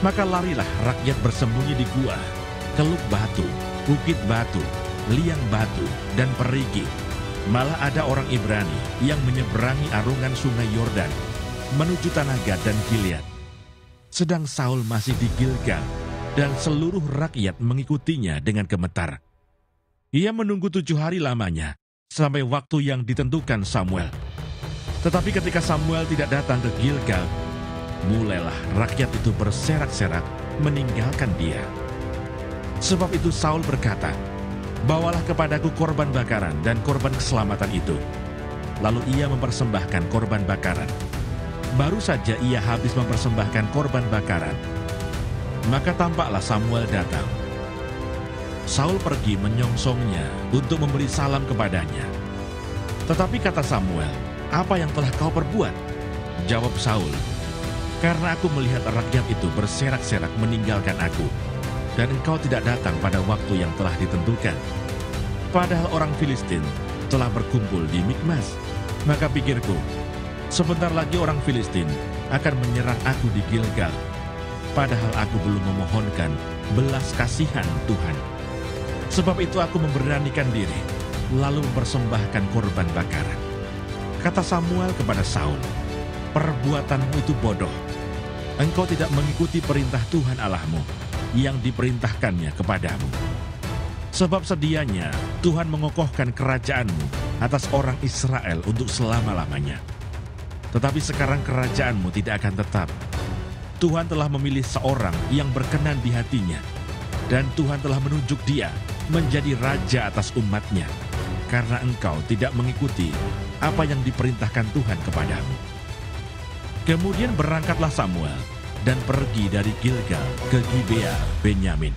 maka larilah rakyat bersembunyi di gua, teluk batu, bukit batu, liang batu, dan perigi. Malah ada orang Ibrani yang menyeberangi arungan sungai Yordan menuju tanah Gad dan Gilead. Sedang Saul masih di Gilgal dan seluruh rakyat mengikutinya dengan gemetar. Ia menunggu 7 hari lamanya sampai waktu yang ditentukan Samuel. Tetapi ketika Samuel tidak datang ke Gilgal, mulailah rakyat itu berserak-serak meninggalkan dia. Sebab itu Saul berkata, "Bawalah kepadaku korban bakaran dan korban keselamatan itu." Lalu ia mempersembahkan korban bakaran. Baru saja ia habis mempersembahkan korban bakaran, Maka tampaklah Samuel datang. Saul pergi menyongsongnya untuk memberi salam kepadanya. Tetapi kata Samuel, "Apa yang telah kau perbuat?" Jawab Saul, "Karena aku melihat rakyat itu berserak-serak meninggalkan aku, dan engkau tidak datang pada waktu yang telah ditentukan. Padahal orang Filistin telah berkumpul di Mikmas. Maka pikirku, sebentar lagi orang Filistin akan menyerang aku di Gilgal. Padahal aku belum memohonkan belas kasihan Tuhan. Sebab itu aku memberanikan diri, lalu mempersembahkan korban bakaran." Kata Samuel kepada Saul, "Perbuatanmu itu bodoh. Engkau tidak mengikuti perintah Tuhan Allahmu yang diperintahkannya kepadamu. Sebab sedianya Tuhan mengokohkan kerajaanmu atas orang Israel untuk selama-lamanya. Tetapi sekarang kerajaanmu tidak akan tetap. Tuhan telah memilih seorang yang berkenan di hatinya, dan Tuhan telah menunjuk dia menjadi raja atas umatnya, karena engkau tidak mengikuti apa yang diperintahkan Tuhan kepadamu." Kemudian berangkatlah Samuel dan pergi dari Gilgal ke Gibea Benyamin.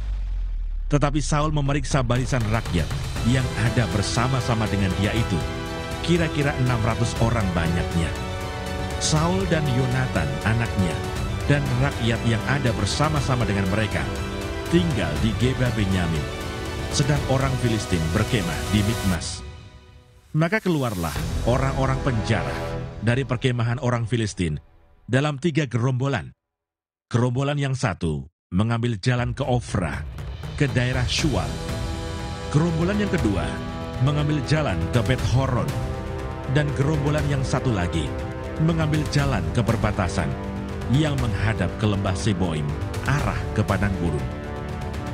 Tetapi Saul memeriksa barisan rakyat yang ada bersama-sama dengan dia itu, kira-kira 600 orang banyaknya. Saul dan Yonatan anaknya dan rakyat yang ada bersama-sama dengan mereka tinggal di Geba Benyamin, sedang orang Filistin berkemah di Mikmas. Maka keluarlah orang-orang penjara dari perkemahan orang Filistin dalam 3 gerombolan. Gerombolan yang satu mengambil jalan ke Ofra, ke daerah Shual. Gerombolan yang kedua mengambil jalan ke Bet-horon, dan gerombolan yang satu lagi mengambil jalan ke perbatasan yang menghadap ke lembah Seboim, arah ke padang gurun.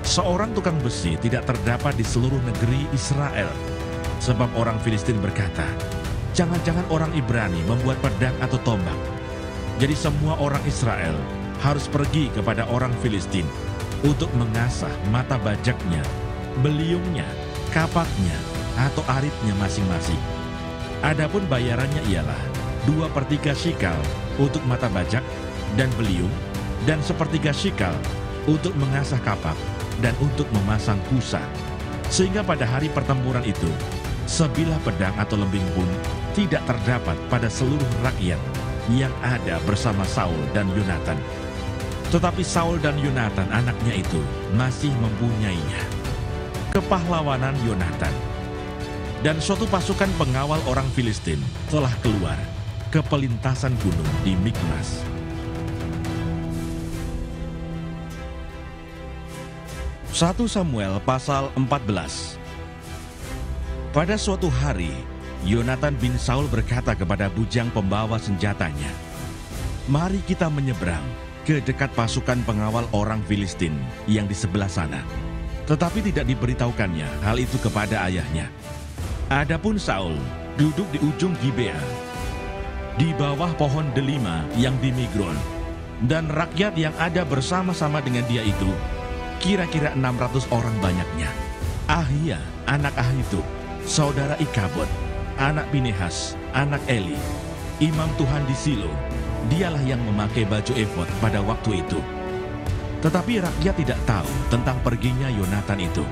Seorang tukang besi tidak terdapat di seluruh negeri Israel, sebab orang Filistin berkata, "Jangan-jangan orang Ibrani membuat pedang atau tombak." Jadi semua orang Israel harus pergi kepada orang Filistin untuk mengasah mata bajaknya, beliungnya, kapaknya, atau aritnya masing-masing. Adapun bayarannya ialah 2/3 shikal untuk mata bajak dan beliung, dan 1/3 shikal untuk mengasah kapak dan untuk memasang kusa. Sehingga pada hari pertempuran itu, sebilah pedang atau lembing pun tidak terdapat pada seluruh rakyat yang ada bersama Saul dan Yonatan. Tetapi Saul dan Yonatan anaknya itu masih mempunyainya. Kepahlawanan Yonatan. Dan suatu pasukan pengawal orang Filistin telah keluar ke pelintasan gunung di Mikmas. Satu Samuel pasal 14. Pada suatu hari, Yonatan bin Saul berkata kepada bujang pembawa senjatanya, "Mari kita menyeberang ke dekat pasukan pengawal orang Filistin yang di sebelah sana." Tetapi tidak diberitahukannya hal itu kepada ayahnya. Adapun Saul duduk di ujung Gibea, di bawah pohon delima yang di Migron, dan rakyat yang ada bersama-sama dengan dia itu kira-kira 600 orang banyaknya. Ahia, anak Ahitub, saudara Ikabod, anak Pinehas, anak Eli, imam Tuhan di Silo, dialah yang memakai baju efod pada waktu itu. Tetapi rakyat tidak tahu tentang perginya Yonatan itu.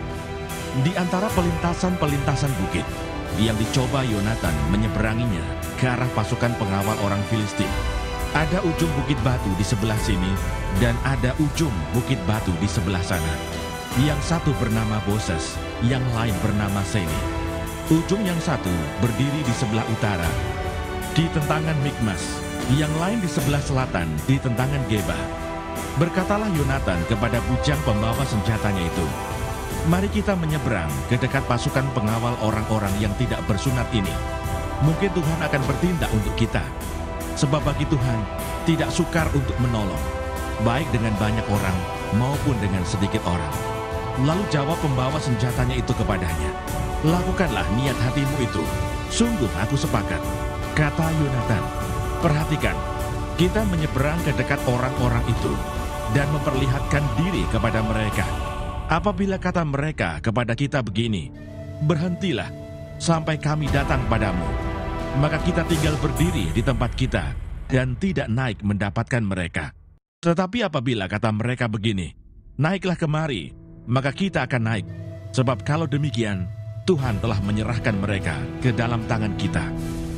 Di antara pelintasan-pelintasan bukit yang dicoba Yonatan menyeberanginya ke arah pasukan pengawal orang Filistin, ada ujung bukit batu di sebelah sini dan ada ujung bukit batu di sebelah sana. Yang satu bernama Boses, yang lain bernama Seni. Ujung yang satu berdiri di sebelah utara, di tentangan Mikmas, yang lain di sebelah selatan, di tentangan Geba. Berkatalah Yonatan kepada bujang pembawa senjatanya itu, "Mari kita menyeberang ke dekat pasukan pengawal orang-orang yang tidak bersunat ini. Mungkin Tuhan akan bertindak untuk kita. Sebab bagi Tuhan tidak sukar untuk menolong, baik dengan banyak orang maupun dengan sedikit orang." Lalu jawab pembawa senjatanya itu kepadanya, "Lakukanlah niat hatimu itu. Sungguh aku sepakat." Kata Yonatan, "Perhatikan, kita menyeberang ke dekat orang-orang itu dan memperlihatkan diri kepada mereka. Apabila kata mereka kepada kita begini, 'Berhentilah sampai kami datang padamu,' maka kita tinggal berdiri di tempat kita dan tidak naik mendapatkan mereka. Tetapi apabila kata mereka begini, naiklah kemari, maka kita akan naik. Sebab kalau demikian, Tuhan telah menyerahkan mereka ke dalam tangan kita.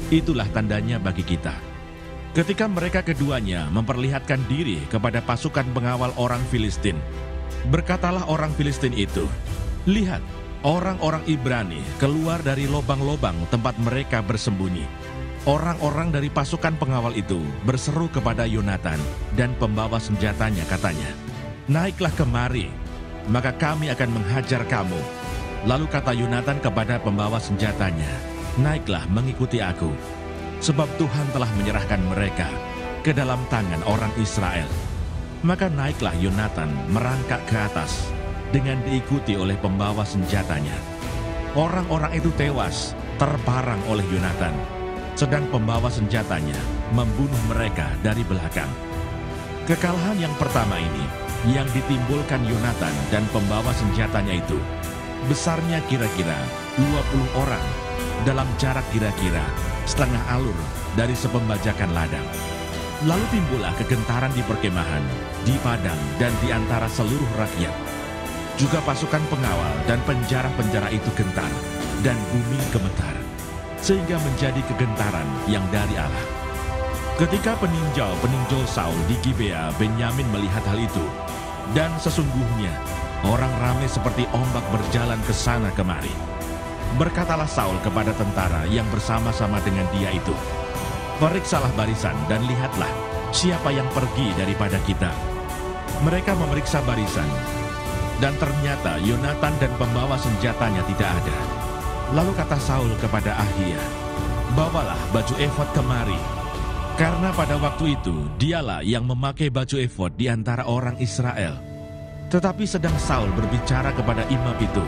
Itulah tandanya bagi kita." Ketika mereka keduanya memperlihatkan diri kepada pasukan pengawal orang Filistin, berkatalah orang Filistin itu, "Lihat, orang-orang Ibrani keluar dari lobang-lobang tempat mereka bersembunyi." Orang-orang dari pasukan pengawal itu berseru kepada Yonatan dan pembawa senjatanya, katanya, "Naiklah kemari, maka kami akan menghajar kamu." Lalu kata Yonatan kepada pembawa senjatanya, "Naiklah mengikuti aku, sebab Tuhan telah menyerahkan mereka ke dalam tangan orang Israel." Maka naiklah Yonatan merangkak ke atas dengan diikuti oleh pembawa senjatanya. Orang-orang itu tewas, terparang oleh Yonatan, sedang pembawa senjatanya membunuh mereka dari belakang. Kekalahan yang pertama ini, yang ditimbulkan Yonatan dan pembawa senjatanya itu, besarnya kira-kira 20 orang dalam jarak kira-kira setengah alur dari sepembajakan ladang. Lalu timbullah kegentaran di perkemahan, di padang, dan di antara seluruh rakyat. Juga pasukan pengawal dan penjara-penjara itu gentar, dan bumi gemetar, sehingga menjadi kegentaran yang dari Allah. Ketika peninjau Saul di Gibea Benyamin melihat hal itu, dan sesungguhnya orang ramai seperti ombak berjalan ke sana kemari, berkatalah Saul kepada tentara yang bersama-sama dengan dia itu, "Periksalah barisan dan lihatlah siapa yang pergi daripada kita." Mereka memeriksa barisan, dan ternyata Yonatan dan pembawa senjatanya tidak ada. Lalu kata Saul kepada Ahia, "Bawalah baju efod kemari." Karena pada waktu itu dialah yang memakai baju efod di antara orang Israel. Tetapi sedang Saul berbicara kepada imam itu,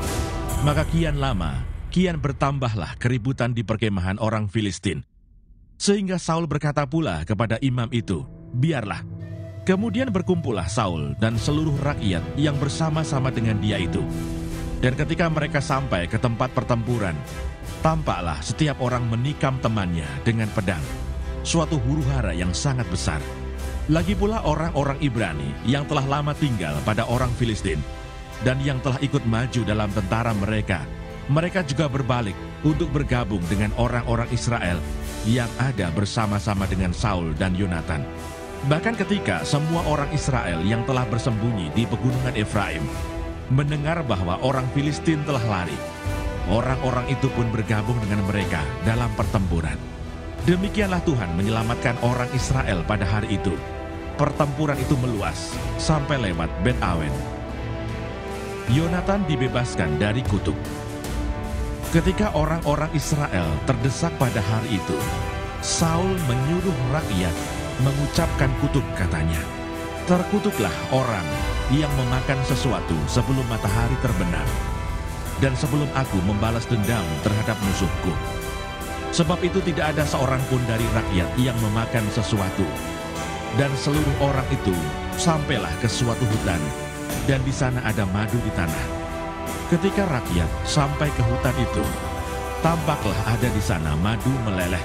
maka kian lama, kian bertambahlah keributan di perkemahan orang Filistin. Sehingga Saul berkata pula kepada imam itu, "Biarlah." Kemudian berkumpullah Saul dan seluruh rakyat yang bersama-sama dengan dia itu. Dan ketika mereka sampai ke tempat pertempuran, tampaklah setiap orang menikam temannya dengan pedang, suatu huru-hara yang sangat besar. Lagi pula orang-orang Ibrani yang telah lama tinggal pada orang Filistin, dan yang telah ikut maju dalam tentara mereka, mereka juga berbalik untuk bergabung dengan orang-orang Israel yang ada bersama-sama dengan Saul dan Yonatan. Bahkan ketika semua orang Israel yang telah bersembunyi di pegunungan Efraim mendengar bahwa orang Filistin telah lari, orang-orang itu pun bergabung dengan mereka dalam pertempuran. Demikianlah Tuhan menyelamatkan orang Israel pada hari itu. Pertempuran itu meluas sampai lewat Bet Awen. Yonatan dibebaskan dari kutuk. Ketika orang-orang Israel terdesak pada hari itu, Saul menyuruh rakyat mengucapkan kutuk, katanya, "Terkutuklah orang yang memakan sesuatu sebelum matahari terbenam, dan sebelum aku membalas dendam terhadap musuhku. Sebab itu tidak ada seorang pun dari rakyat yang memakan sesuatu." Dan seluruh orang itu sampailah ke suatu hutan, dan di sana ada madu di tanah. Ketika rakyat sampai ke hutan itu, tampaklah ada di sana madu meleleh,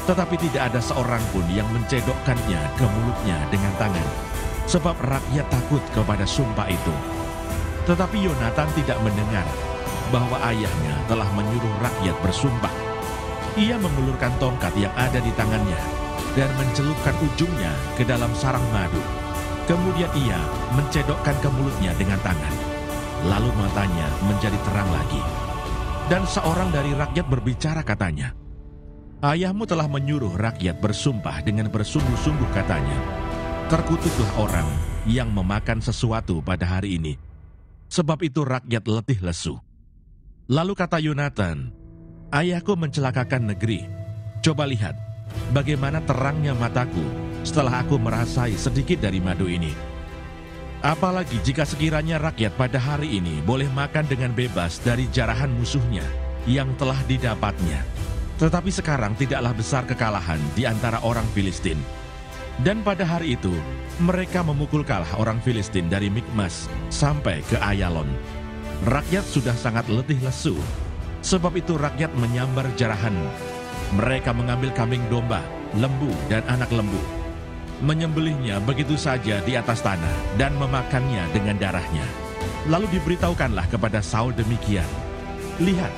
tetapi tidak ada seorang pun yang mencedokkannya ke mulutnya dengan tangan, sebab rakyat takut kepada sumpah itu. Tetapi Yonatan tidak mendengar bahwa ayahnya telah menyuruh rakyat bersumpah. Ia mengulurkan tongkat yang ada di tangannya dan mencelupkan ujungnya ke dalam sarang madu. Kemudian ia mencedokkan ke mulutnya dengan tangan. Lalu matanya menjadi terang lagi. Dan seorang dari rakyat berbicara, katanya, "Ayahmu telah menyuruh rakyat bersumpah dengan bersungguh-sungguh," katanya, "Terkutuklah orang yang memakan sesuatu pada hari ini, sebab itu rakyat letih lesu." Lalu kata Yonatan, "Ayahku mencelakakan negeri. Coba lihat bagaimana terangnya mataku setelah aku merasai sedikit dari madu ini. Apalagi jika sekiranya rakyat pada hari ini boleh makan dengan bebas dari jarahan musuhnya yang telah didapatnya. Tetapi sekarang tidaklah besar kekalahan di antara orang Filistin." Dan pada hari itu mereka memukul kalah orang Filistin dari Mikmas sampai ke Ayalon. Rakyat sudah sangat letih lesu, sebab itu rakyat menyambar jarahan. Mereka mengambil kambing domba, lembu, dan anak lembu. menyembelihnya begitu saja di atas tanah dan memakannya dengan darahnya. Lalu diberitahukanlah kepada Saul demikian, "Lihat,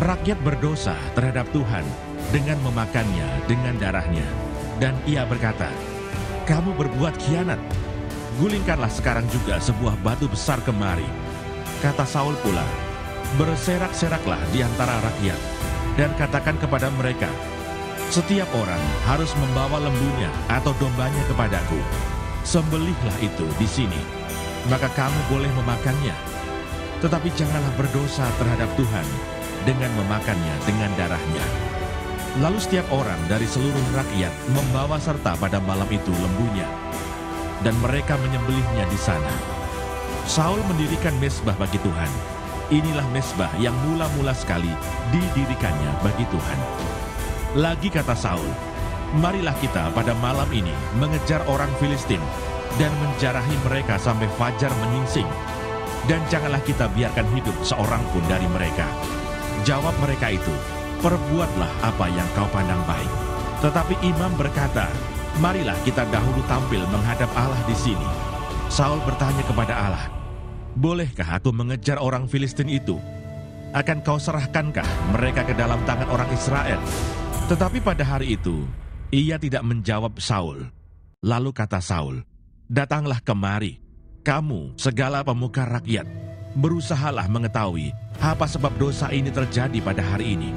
rakyat berdosa terhadap Tuhan dengan memakannya dengan darahnya." Dan ia berkata, "Kamu berbuat khianat. Gulingkanlah sekarang juga sebuah batu besar kemari." Kata Saul pula, "Berserak-seraklah di antara rakyat, dan katakan kepada mereka, setiap orang harus membawa lembunya atau dombanya kepadaku. Sembelihlah itu di sini, maka kamu boleh memakannya. Tetapi janganlah berdosa terhadap Tuhan dengan memakannya dengan darahnya." Lalu setiap orang dari seluruh rakyat membawa serta pada malam itu lembunya, dan mereka menyembelihnya di sana. Saul mendirikan mezbah bagi Tuhan. Inilah mezbah yang mula-mula sekali didirikannya bagi Tuhan. Lagi kata Saul, "Marilah kita pada malam ini mengejar orang Filistin dan menjarahi mereka sampai fajar menyingsing. Dan janganlah kita biarkan hidup seorang pun dari mereka." Jawab mereka itu, "Perbuatlah apa yang kau pandang baik." Tetapi imam berkata, "Marilah kita dahulu tampil menghadap Allah di sini." Saul bertanya kepada Allah, "Bolehkah aku mengejar orang Filistin itu? Akan kau serahkankah mereka ke dalam tangan orang Israel?" Tetapi pada hari itu, ia tidak menjawab Saul. Lalu kata Saul, "Datanglah kemari, kamu segala pemuka rakyat, berusahalah mengetahui apa sebab dosa ini terjadi pada hari ini.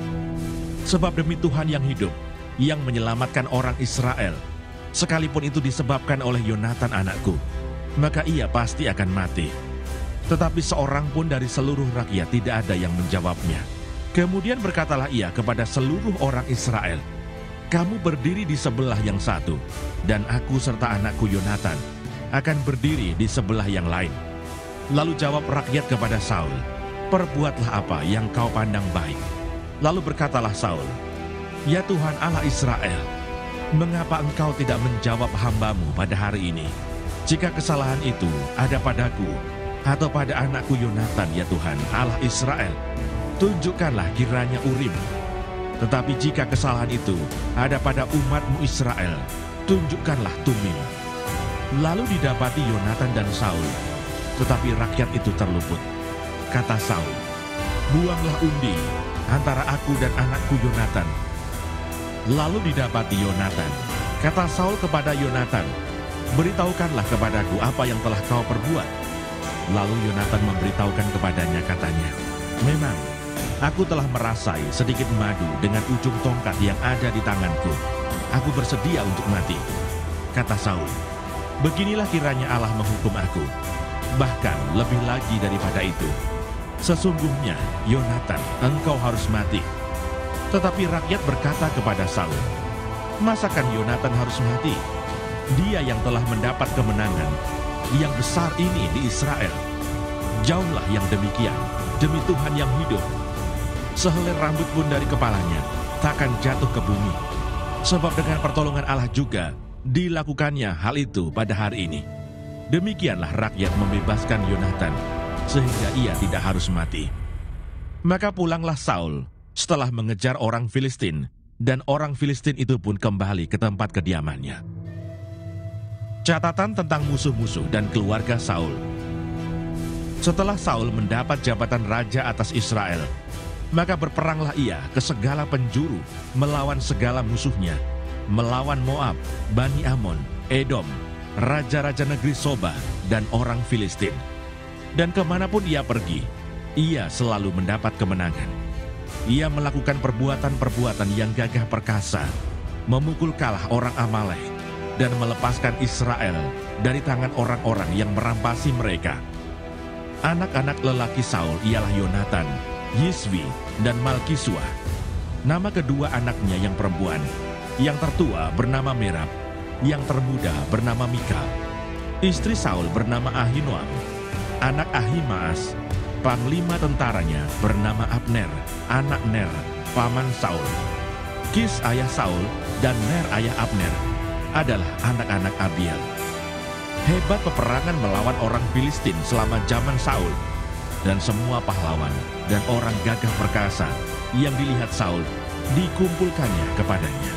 Sebab demi Tuhan yang hidup, yang menyelamatkan orang Israel, sekalipun itu disebabkan oleh Yonatan anakku, maka ia pasti akan mati." Tetapi seorang pun dari seluruh rakyat tidak ada yang menjawabnya. Kemudian berkatalah ia kepada seluruh orang Israel, "Kamu berdiri di sebelah yang satu, dan aku serta anakku Yonatan akan berdiri di sebelah yang lain." Lalu jawab rakyat kepada Saul, "Perbuatlah apa yang kau pandang baik." Lalu berkatalah Saul, "Ya Tuhan Allah Israel, mengapa engkau tidak menjawab hambamu pada hari ini? Jika kesalahan itu ada padaku atau pada anakku Yonatan, ya Tuhan Allah Israel, tunjukkanlah kiranya Urim. Tetapi jika kesalahan itu ada pada umatmu Israel, tunjukkanlah Tumim." Lalu didapati Yonatan dan Saul, tetapi rakyat itu terluput. Kata Saul, "Buanglah undi antara aku dan anakku Yonatan." Lalu didapati Yonatan. Kata Saul kepada Yonatan, "Beritahukanlah kepadaku apa yang telah kau perbuat." Lalu Yonatan memberitahukan kepadanya, katanya, "Memang aku telah merasai sedikit madu dengan ujung tongkat yang ada di tanganku. Aku bersedia untuk mati." Kata Saul, "Beginilah kiranya Allah menghukum aku, bahkan lebih lagi daripada itu. Sesungguhnya, Yonatan, engkau harus mati." Tetapi rakyat berkata kepada Saul, "Masakan Yonatan harus mati? Dia yang telah mendapat kemenangan yang besar ini di Israel. Jauhlah yang demikian, demi Tuhan yang hidup. Sehelai rambut pun dari kepalanya takkan jatuh ke bumi. Sebab dengan pertolongan Allah juga dilakukannya hal itu pada hari ini." Demikianlah rakyat membebaskan Yonatan, sehingga ia tidak harus mati. Maka pulanglah Saul setelah mengejar orang Filistin, dan orang Filistin itu pun kembali ke tempat kediamannya. Catatan tentang musuh-musuh dan keluarga Saul. Setelah Saul mendapat jabatan raja atas Israel, maka berperanglah ia ke segala penjuru melawan segala musuhnya, melawan Moab, Bani Amon, Edom, raja-raja negeri Soba, dan orang Filistin. Dan kemanapun ia pergi, ia selalu mendapat kemenangan. Ia melakukan perbuatan-perbuatan yang gagah perkasa, memukul kalah orang Amalek, dan melepaskan Israel dari tangan orang-orang yang merampasi mereka. Anak-anak lelaki Saul ialah Yonatan, Yiswi, dan Malkisua. Nama kedua anaknya yang perempuan, yang tertua bernama Merab, yang termuda bernama Mikal. Istri Saul bernama Ahinoam, anak Ahimaas. Panglima tentaranya bernama Abner, anak Ner, paman Saul. Kis ayah Saul dan Ner ayah Abner adalah anak-anak Abiel. Hebat peperangan melawan orang Filistin selama zaman Saul, dan semua pahlawan dan orang gagah perkasa yang dilihat Saul dikumpulkannya kepadanya.